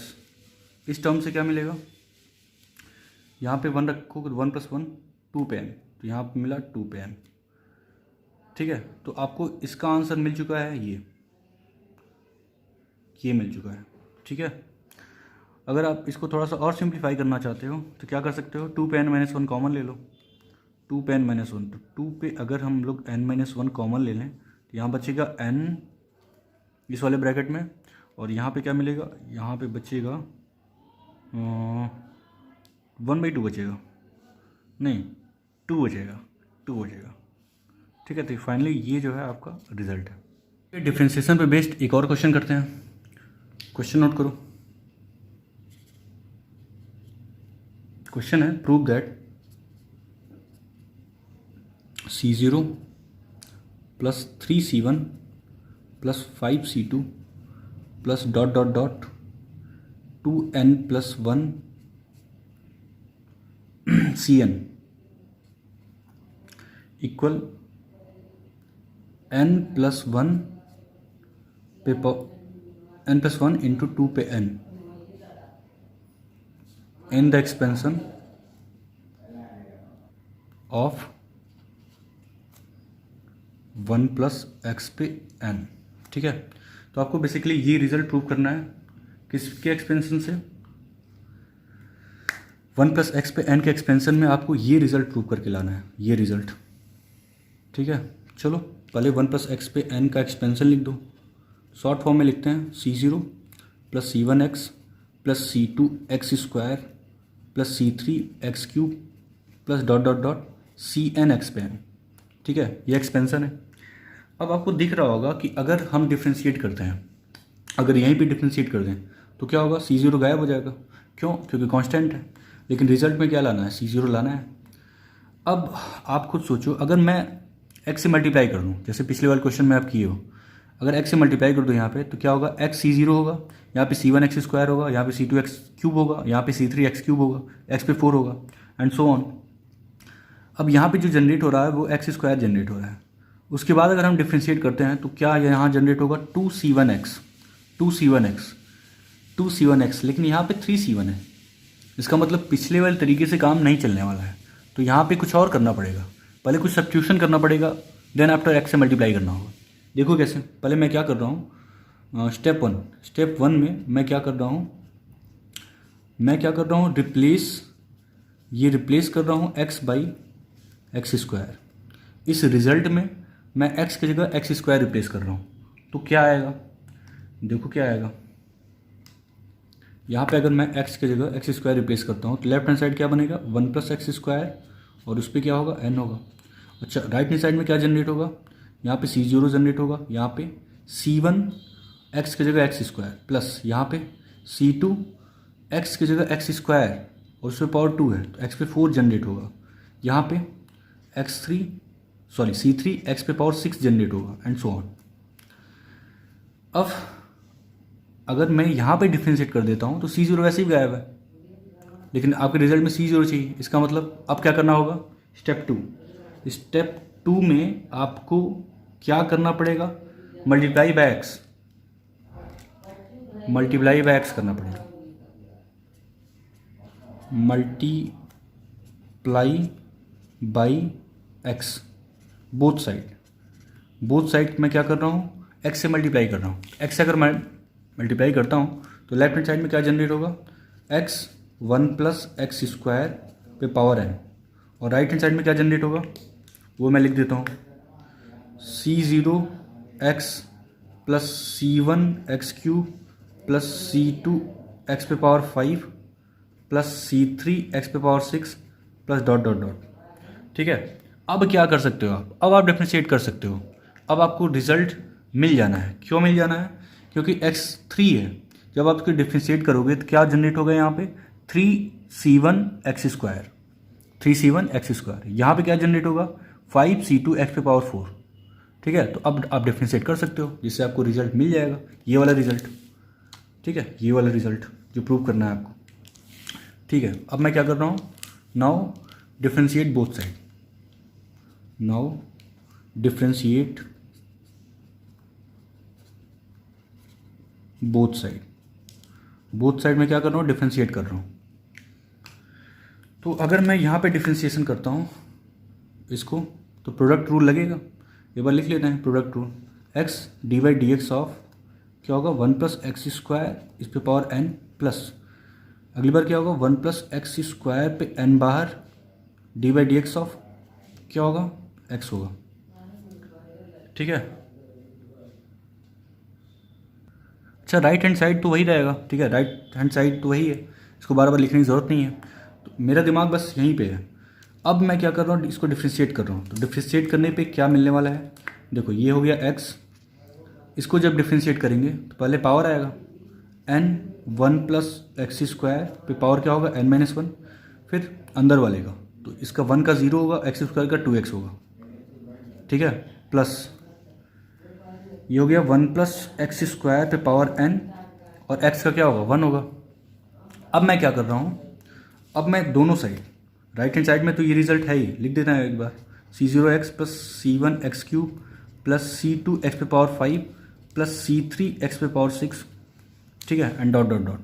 इस टर्म से क्या मिलेगा, यहाँ पे 1 रखो, 1 प्लस 1 2 पे n, तो यहाँ पे मिला 2 पे n। ठीक है, तो आपको इसका आंसर मिल चुका है, ये मिल चुका है। ठीक है, अगर आप इसको थोड़ा सा और सिंप्लीफाई करना चाहते हो तो क्या कर सकते हो, 2 पे n-1 कॉमन ले लो, 2 पे n-1, तो 2 पे अगर हम लोग n-1 कॉमन ले लें तो यहाँ बचेगा n इस वाले ब्रैकेट में, और यहाँ पे क्या मिलेगा, यहाँ पे बचेगा 1/2 बचेगा, नहीं 2 बचेगा। ठीक है, तो फाइनली ये जो है आपका रिजल्ट है। डिफ्रेंशिएशन पे बेस्ड एक और क्वेश्चन करते हैं, क्वेश्चन नोट करो। क्वेश्चन है, prove that C0 plus 3C1 plus 5C2 plus dot dot dot 2n plus 1 Cn equal n plus 1 पे n प्लस 1 इंटू 2 पे n in the expansion of 1 plus x पे n। ठीक है, तो आपको basically ये रिजल्ट प्रूव करना है किसके एक्सपेंशन से, 1 प्लस एक्स पे n के एक्सपेंशन में आपको ये रिजल्ट प्रूव करके लाना है, ये रिजल्ट। ठीक है, चलो पहले 1 प्लस एक्स पे n का एक्सपेंशन लिख दो, शॉर्ट फॉर्म में लिखते हैं, C0 plus C1x plus C2x² plus C3x³ plus dot dot dot Cn x पे n। ठीक है, ये एक्सपेंशन है। अब आपको दिख रहा होगा कि अगर हम डिफ्रेंशिएट करते हैं, अगर यहीं पे डिफ्रेंशिएट कर दें तो क्या होगा, C0 गायब हो जाएगा, क्यों, क्योंकि कांस्टेंट है, लेकिन रिजल्ट में क्या लाना है, C0 लाना है। अब आप खुद सोचो, अगर मैं x से मल्टीप्लाई कर दूँ, जैसे पिछले वाले क्वेश्चन में आप किए हो, अगर x से मल्टीप्लाई कर दो यहाँ पे तो क्या होगा, x C0 होगा, यहाँ पे C1x² होगा, यहाँ पे C2x³ होगा, यहाँ पे C3x³ होगा, x पे 4 होगा एंड सो ऑन। अब यहाँ पे जो जनरेट हो रहा है वो x² जनरेट हो रहा है। उसके बाद अगर हम डिफ्रेंशिएट करते हैं तो क्या यहाँ जनरेट होगा, 2C1x, लेकिन यहाँ पे 3C1 है। इसका मतलब पिछले वाले तरीके से काम नहीं चलने वाला है, तो यहाँ पे कुछ और करना पड़ेगा, पहले कुछ सब्स्टिट्यूशन करना पड़ेगा, देन आफ्टर x से मल्टीप्लाई करना होगा। देखो कैसे, पहले मैं क्या कर रहा हूँ, स्टेप वन में मैं क्या कर रहा हूँ, रिप्लेस कर रहा हूँ x बाई x²। इस रिजल्ट में मैं x की जगह x² रिप्लेस कर रहा हूँ, तो क्या आएगा, देखो क्या आएगा, यहाँ पे अगर मैं x की जगह एक्स स्क्वायर रिप्लेस करता हूँ तो लेफ्ट हैंड साइड क्या बनेगा 1 प्लस एक्स स्क्वायर और उस पर क्या होगा n होगा। अच्छा राइट हैंड साइड में क्या जनरेट होगा, यहाँ पे C0 जनरेट होगा, यहाँ पे C1 x की जगह एक्स स्क्वायर प्लस यहाँ पे C2 x की जगह एक्स स्क्वायर और उस पर पावर 2 है तो x पे 4 जनरेट होगा। यहाँ पे C3 x पे पावर 6 जनरेट होगा एंड सो ऑन। अब अगर मैं यहाँ पे डिफ्रेंशिएट कर देता हूँ तो C0 वैसे ही गायब है, लेकिन आपके रिजल्ट में C0 चाहिए। इसका मतलब अब क्या करना होगा, स्टेप टू में आपको क्या करना पड़ेगा, मल्टीप्लाई बाय एक्स करना पड़ेगा। Multiply by x both side मैं क्या कर रहा हूँ, एक्स से मल्टीप्लाई कर रहा हूँ। एक्स से अगर मैं मल्टीप्लाई करता हूँ तो लेफ्ट हैंड साइड में क्या जनरेट होगा, x 1 प्लस एक्स स्क्वायर पे पावर n, और राइट हैंड साइड में क्या जनरेट होगा वो मैं लिख देता हूँ, C0 x plus C1 x cube plus C2 x पे पावर 5 प्लस C3 एक्स पे power 6 plus dot dot dot. ठीक है, अब क्या कर सकते हो आप, अब आप डिफ्रेंशिएट कर सकते हो। अब आपको रिजल्ट मिल जाना है। क्यों मिल जाना है, क्योंकि x 3 है। जब आप इसको डिफ्रेंशिएट करोगे तो क्या जनरेट होगा यहाँ पे 3C1 x square, 3C1 x square. यहाँ पे क्या जनरेट होगा 5C2 एक्स पे पावर 4। ठीक है, तो अब आप डिफ्रेंशिएट कर सकते हो जिससे आपको रिजल्ट मिल जाएगा, ये वाला रिजल्ट। ठीक है, ये वाला रिजल्ट जो प्रूव करना है आपको। ठीक है, अब मैं क्या कर रहा हूँ, now differentiate both side. Both side में क्या कर रहा हूँ, डिफ्रेंशिएट कर रहा हूँ। तो अगर मैं यहाँ पे डिफ्रेंशिएशन करता हूँ इसको तो प्रोडक्ट रूल लगेगा। एक बार लिख लेते हैं product rule, x D D x of क्या होगा 1 प्लस एक्स स्क्वायर इस पे पावर n प्लस अगली बार क्या होगा 1 प्लस एक्स स्क्वायर पे n बाहर डी डी एक्स ऑफ क्या होगा x होगा। ठीक है, अच्छा राइट हैंड साइड तो वही रहेगा। ठीक है, राइट हैंड साइड तो वही है, इसको बार बार लिखने की ज़रूरत नहीं है। तो मेरा दिमाग बस यहीं पे है। अब मैं क्या कर रहा हूँ, इसको डिफ्रेंशिएट कर रहा हूँ। तो डिफ्रेंशिएट करने पे क्या मिलने वाला है, देखो ये हो गया x, इसको जब डिफ्रेंशिएट करेंगे तो पहले पावर आएगा n 1 प्लस एक्स स्क्वायर पे पावर क्या होगा n-1, फिर अंदर वाले का तो इसका 1 का 0 होगा, एक्स स्क्वायर का 2x होगा। ठीक है, प्लस ये हो गया 1 प्लस एक्स स्क्वायर पे पावर n और x का क्या होगा 1 होगा। अब मैं क्या कर रहा हूँ, अब मैं दोनों साइड राइट हैंड साइड में तो ये रिजल्ट है ही, लिख देना है एक बार, C0 x plus C1 x cube plus C2 x पे पावर 5 प्लस C3 एक्स पे पावर 6। ठीक है, एंड डॉट डॉट डॉट।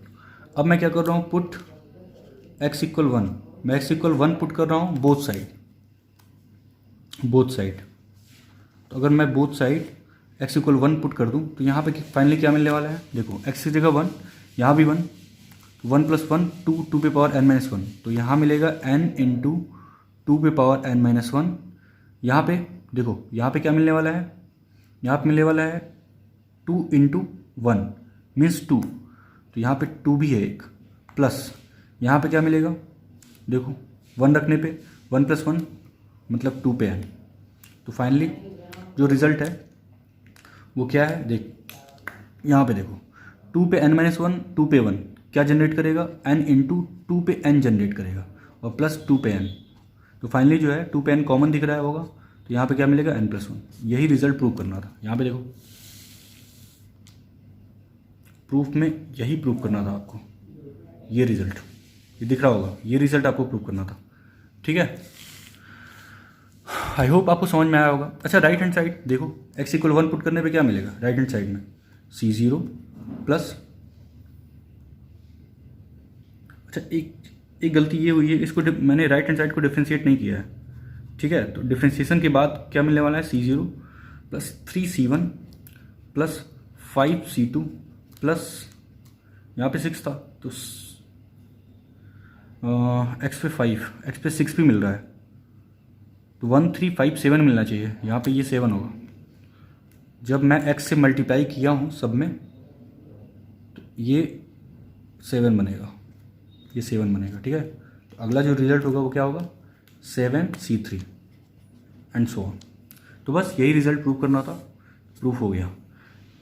अब मैं क्या कर रहा हूँ, पुट x इक्वल 1, मैं x इक्वल 1 पुट कर रहा हूँ बोथ साइड। तो अगर मैं both side x equal 1 put कर दूँ तो यहाँ पे फाइनली क्या मिलने वाला है, देखो x की जगह 1, यहाँ भी 1, 1 प्लस 1 2 पे पावर n-1, तो यहाँ मिलेगा n इंटू 2 पे पावर n-1। यहाँ पे देखो, यहाँ पे क्या मिलने वाला है, यहाँ पे मिलने वाला है 2 इंटू 1 मीन्स 2, तो यहाँ पे 2 भी है एक, प्लस यहाँ पे क्या मिलेगा, देखो 1 रखने पे 1 प्लस 1 मतलब 2 पे n। तो फाइनली जो रिजल्ट है वो क्या है, देख यहाँ पे देखो 2 पे n-1 2 पे 1 क्या जनरेट करेगा, n इंटू 2 पे n जनरेट करेगा और प्लस 2 पे n। तो फाइनली जो है 2 पे n कॉमन दिख रहा है होगा, तो यहाँ पे क्या मिलेगा n+1। यही रिजल्ट प्रूव करना था। यहाँ पे देखो प्रूफ में यही प्रूव करना था आपको, ये रिजल्ट ये दिख रहा होगा, ये रिजल्ट आपको प्रूव करना था। ठीक है, आई होप आपको समझ में आया होगा। अच्छा राइट हैंड साइड देखो, x इक्वल 1 पुट करने पे क्या मिलेगा राइट हैंड साइड में C0 प्लस, अच्छा एक गलती ये हुई है, इसको मैंने राइट हैंड साइड को डिफ्रेंशिएट नहीं किया है। ठीक है, तो डिफ्रेंशिएशन के बाद क्या मिलने वाला है C0 plus 3C1 plus 5C2 plus यहाँ पे 6 था तो x पे 5 x पे 6 भी मिल रहा है, तो 1357 मिलना चाहिए। यहाँ पे ये 7 होगा। जब मैं x से मल्टीप्लाई किया हूँ सब में तो ये 7 बनेगा, ये 7 बनेगा। ठीक है, तो अगला जो रिजल्ट होगा वो क्या होगा, 7C3 एंड सो ऑन। तो बस यही रिजल्ट प्रूव करना था, प्रूफ हो गया।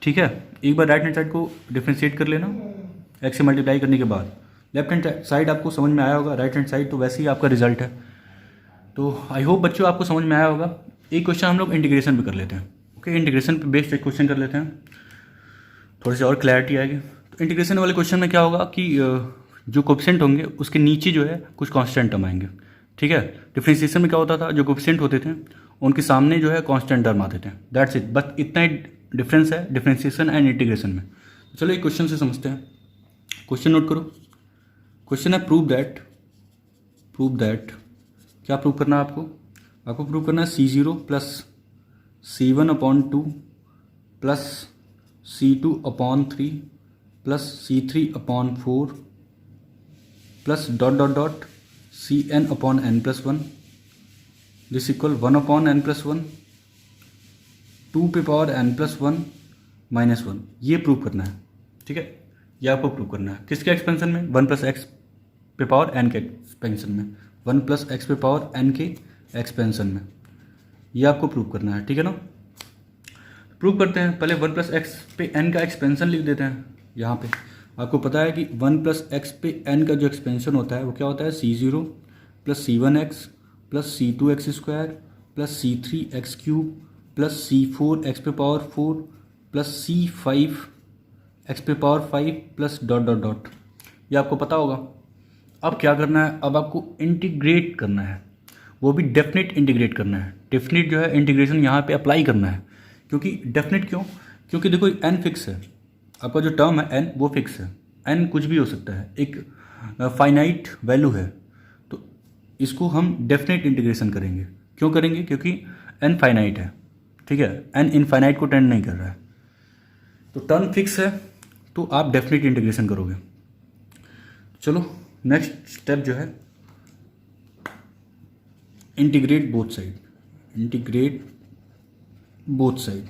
ठीक है, एक बार राइट हैंड साइड को डिफ्रेंशिएट कर लेना x से मल्टीप्लाई करने के बाद। लेफ्ट हैंड साइड आपको समझ में आया होगा, राइट हैंड साइड तो वैसे ही आपका रिजल्ट है। तो आई होप बच्चों आपको समझ में आया होगा। एक क्वेश्चन हम लोग इंटीग्रेशन पे कर लेते हैं। ओके, इंटीग्रेशन पे बेस्ड एक क्वेश्चन कर लेते हैं, थोड़ी सी और क्लैरिटी आएगी। तो इंटीग्रेशन वाले क्वेश्चन में क्या होगा कि जो कोफिशिएंट होंगे उसके नीचे जो है कुछ कांस्टेंट टर्म आएंगे। ठीक है, डिफरेंशिएशन में क्या होता था, जो कोफिशिएंट होते थे उनके सामने जो है कांस्टेंट टर्म आते थे। दैट्स इट, बस इतना ही डिफरेंस है डिफरेंशिएशन एंड इंटीग्रेशन में। चलो एक क्वेश्चन से समझते हैं। क्वेश्चन नोट करो। क्वेश्चन है प्रूव दैट क्या प्रूव करना है आपको प्रूव करना है C0 plus C1/2 plus C2/3 plus C3/4 plus dot Cn/n+1 this equal 1/n+1 2 पे पावर n+1 -1, ये प्रूव करना है। ठीक है, ये आपको प्रूव करना है किसके एक्सपेंशन में, 1 + x पे पावर n के एक्सपेंशन में, 1 + x पे पावर n के एक्सपेंशन में, ये आपको प्रूव करना है। ठीक है ना, प्रूव करते हैं। पहले 1 + x पे n का एक्सपेंशन लिख देते हैं। यहाँ पे आपको पता है कि 1 + x पे n का जो एक्सपेंशन होता है वो क्या होता है, C0 plus C1x plus C2x² plus C3x³ plus C4x पे पावर 4 प्लस C5x पे पावर 5 प्लस डॉट। ये आपको पता होगा। अब क्या करना है, अब आपको इंटीग्रेट करना है, वो भी डेफिनेट इंटीग्रेट करना है। डेफिनेट जो है इंटीग्रेशन यहाँ पे अप्लाई करना है। क्योंकि डेफिनेट क्यों, क्योंकि देखो n फिक्स है, आपका जो टर्म है n वो फिक्स है। n कुछ भी हो सकता है, एक फाइनाइट वैल्यू है, तो इसको हम डेफिनेट इंटीग्रेशन करेंगे। क्यों करेंगे, क्योंकि n फाइनाइट है। ठीक है, n इनफाइनाइट को टेंड नहीं कर रहा है, तो टर्म फिक्स है, तो आप डेफिनेट इंटीग्रेशन करोगे। चलो नेक्स्ट स्टेप जो है, इंटीग्रेट बोथ साइड,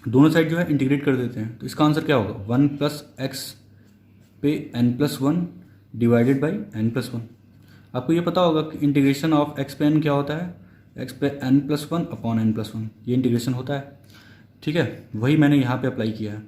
दोनों साइड जो है इंटीग्रेट कर देते हैं। तो इसका आंसर क्या होगा, 1 + x पे n+1 डिवाइडेड बाई n+1। आपको ये पता होगा कि इंटीग्रेशन ऑफ x पे n क्या होता है, x पे n+1/n+1, ये इंटीग्रेशन होता है। ठीक है, वही मैंने यहाँ पे अप्लाई किया है।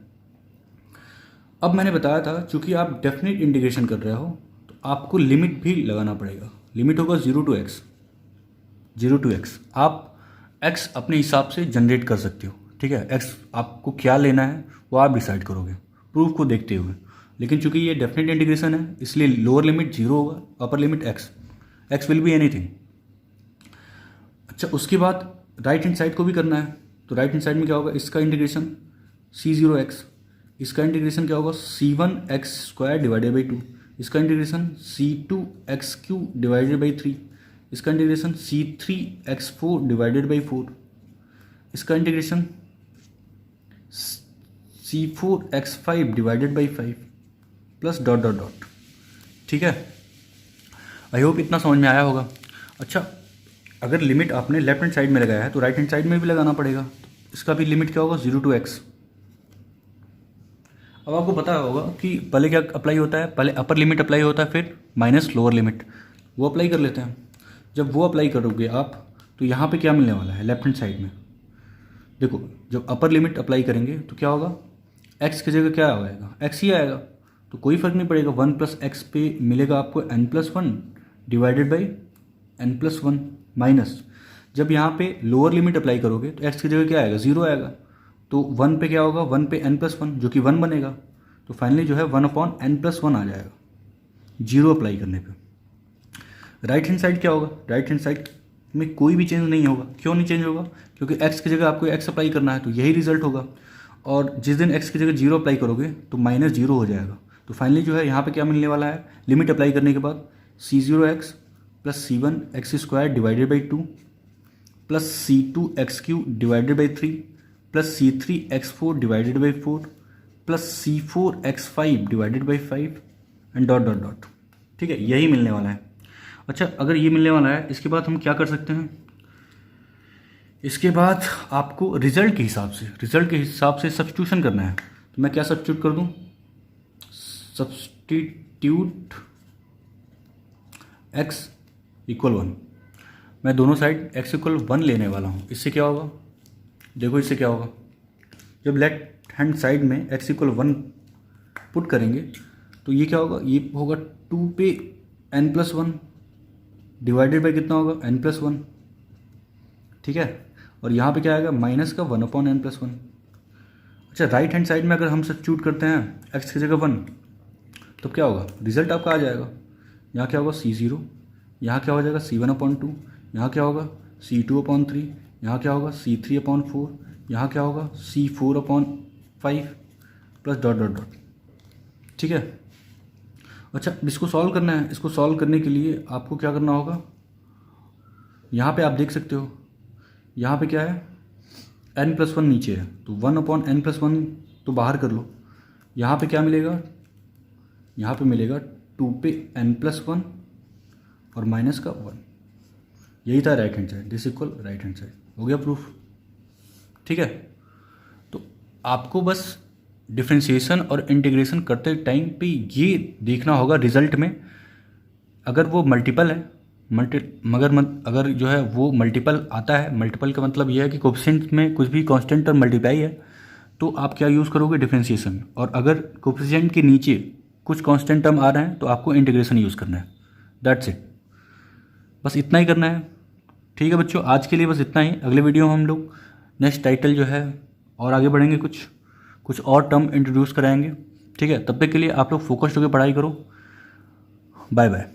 अब मैंने बताया था चूंकि आप डेफिनेट इंटीग्रेशन कर रहे हो तो आपको लिमिट भी लगाना पड़ेगा। लिमिट होगा 0 to x। आप x अपने हिसाब से जनरेट कर सकते हो। ठीक है, x आपको क्या लेना है वो आप डिसाइड करोगे प्रूफ को देखते हुए। लेकिन चूंकि ये डेफिनेट इंटीग्रेशन है इसलिए लोअर लिमिट 0 होगा, upper limit x will be anything. अच्छा, उसके बाद राइट हैंड साइड को भी करना है। तो राइट हैंड साइड में क्या होगा, इसका इंटीग्रेशन C0x, इसका इंटीग्रेशन क्या होगा C1x² डिवाइडेड बाई 2, इसका इंटीग्रेशन C2x³ डिवाइडेड बाई 3, इसका इंटीग्रेशन C3x4 डिवाइडेड बाई 4, इसका integration C4x5 divided by 5 plus dot. ठीक है, आई होप इतना समझ में आया होगा। अच्छा, अगर लिमिट आपने लेफ्ट हैंड साइड में लगाया है तो राइट हैंड साइड में भी लगाना पड़ेगा। इसका भी लिमिट क्या होगा, 0 to x। अब आपको पता होगा कि पहले क्या अप्लाई होता है, पहले अपर लिमिट अप्लाई होता है, फिर माइनस लोअर लिमिट, वो अप्लाई कर लेते हैं। जब वो अप्लाई करोगे आप तो यहाँ पे क्या मिलने वाला है, लेफ्ट हैंड साइड में देखो, जब अपर लिमिट अप्लाई करेंगे तो क्या होगा, x की जगह क्या आएगा, x ही आएगा, तो कोई फर्क नहीं पड़ेगा। 1 + x पे मिलेगा आपको n+1 divided by n+1 minus, जब यहाँ पे लोअर लिमिट अप्लाई करोगे तो x की जगह क्या आएगा, 0 आएगा, तो 1 पे क्या होगा, 1 पे n+1 जो कि 1 बनेगा, तो फाइनली जो है 1/n+1 आ जाएगा 0 अप्लाई करने पे। राइट हैंड साइड क्या होगा, राइट हैंड साइड में कोई भी चेंज नहीं होगा। क्यों नहीं चेंज होगा, क्योंकि x की जगह आपको x अप्लाई करना है, तो यही रिजल्ट होगा। और जिस दिन x की जगह 0 अप्लाई करोगे तो -0 हो जाएगा। तो फाइनली जो है यहाँ पे क्या मिलने वाला है, लिमिट अप्लाई करने के बाद C0x plus C1x² divided by 2 plus C2x³ divided by 3 plus C3x4 divided by 4 plus C4x5 divided by 5 and dot. ठीक है, यही मिलने वाला है। अच्छा, अगर ये मिलने वाला है, इसके बाद हम क्या कर सकते हैं, इसके बाद आपको रिजल्ट के हिसाब से सब्स्टिट्यूशन करना है। तो मैं क्या सब्स्टिट्यूट कर दूं, सब्सटीट्यूट x इक्वल 1। मैं दोनों साइड x इक्वल 1 लेने वाला हूँ। इससे क्या होगा, देखो इससे क्या होगा, जब लेफ्ट हैंड साइड में x इक्वल 1 पुट करेंगे तो ये क्या होगा, ये होगा 2 पे n+1 डिवाइडेड बाई कितना होगा, n+1, ठीक है। और यहाँ पे क्या आएगा, माइनस का 1/n+1। अच्छा, राइट हैंड साइड में अगर हम सब्स्टिट्यूट करते हैं x की जगह 1 तो क्या होगा, रिजल्ट आपका आ जाएगा। यहाँ क्या होगा C0, यहाँ क्या हो जाएगा C1/2, यहाँ क्या होगा C2/3, यहाँ क्या होगा C3/4, यहाँ क्या होगा C4/5 plus dot dot dot, ठीक है। अच्छा, इसको सॉल्व करना है। इसको सॉल्व करने के लिए आपको क्या करना होगा, यहाँ पे आप देख सकते हो, यहाँ पे क्या है n+1 नीचे है तो 1/n+1 तो बाहर कर लो। यहाँ पे क्या मिलेगा, यहाँ पे मिलेगा 2 पे n+1 और माइनस का 1। यही था right hand side, this equal right hand side. हो गया प्रूफ, ठीक है। तो आपको बस डिफ्रेंशिएशन और इंटीग्रेशन करते टाइम पे ये देखना होगा रिजल्ट में, अगर वो मल्टीपल है अगर जो है वो मल्टीपल आता है, मल्टीपल का मतलब ये है कि कोफिशिएंट में कुछ भी कांस्टेंट और मल्टीप्लाई है तो आप क्या यूज़ करोगे, डिफ्रेंशिएशन। और अगर कोफिशिएंट के नीचे कुछ कांस्टेंट टर्म आ रहे हैं तो आपको इंटीग्रेशन यूज़ करना है। दैट्स इट, बस इतना ही करना है, ठीक है बच्चों। आज के लिए बस इतना ही। अगले वीडियो में हम लोग नेक्स्ट टाइटल जो है और आगे बढ़ेंगे, कुछ और टर्म इंट्रोड्यूस कराएंगे, ठीक है। तब तक के लिए आप लोग फोकस्ड होकर पढ़ाई करो। Bye bye.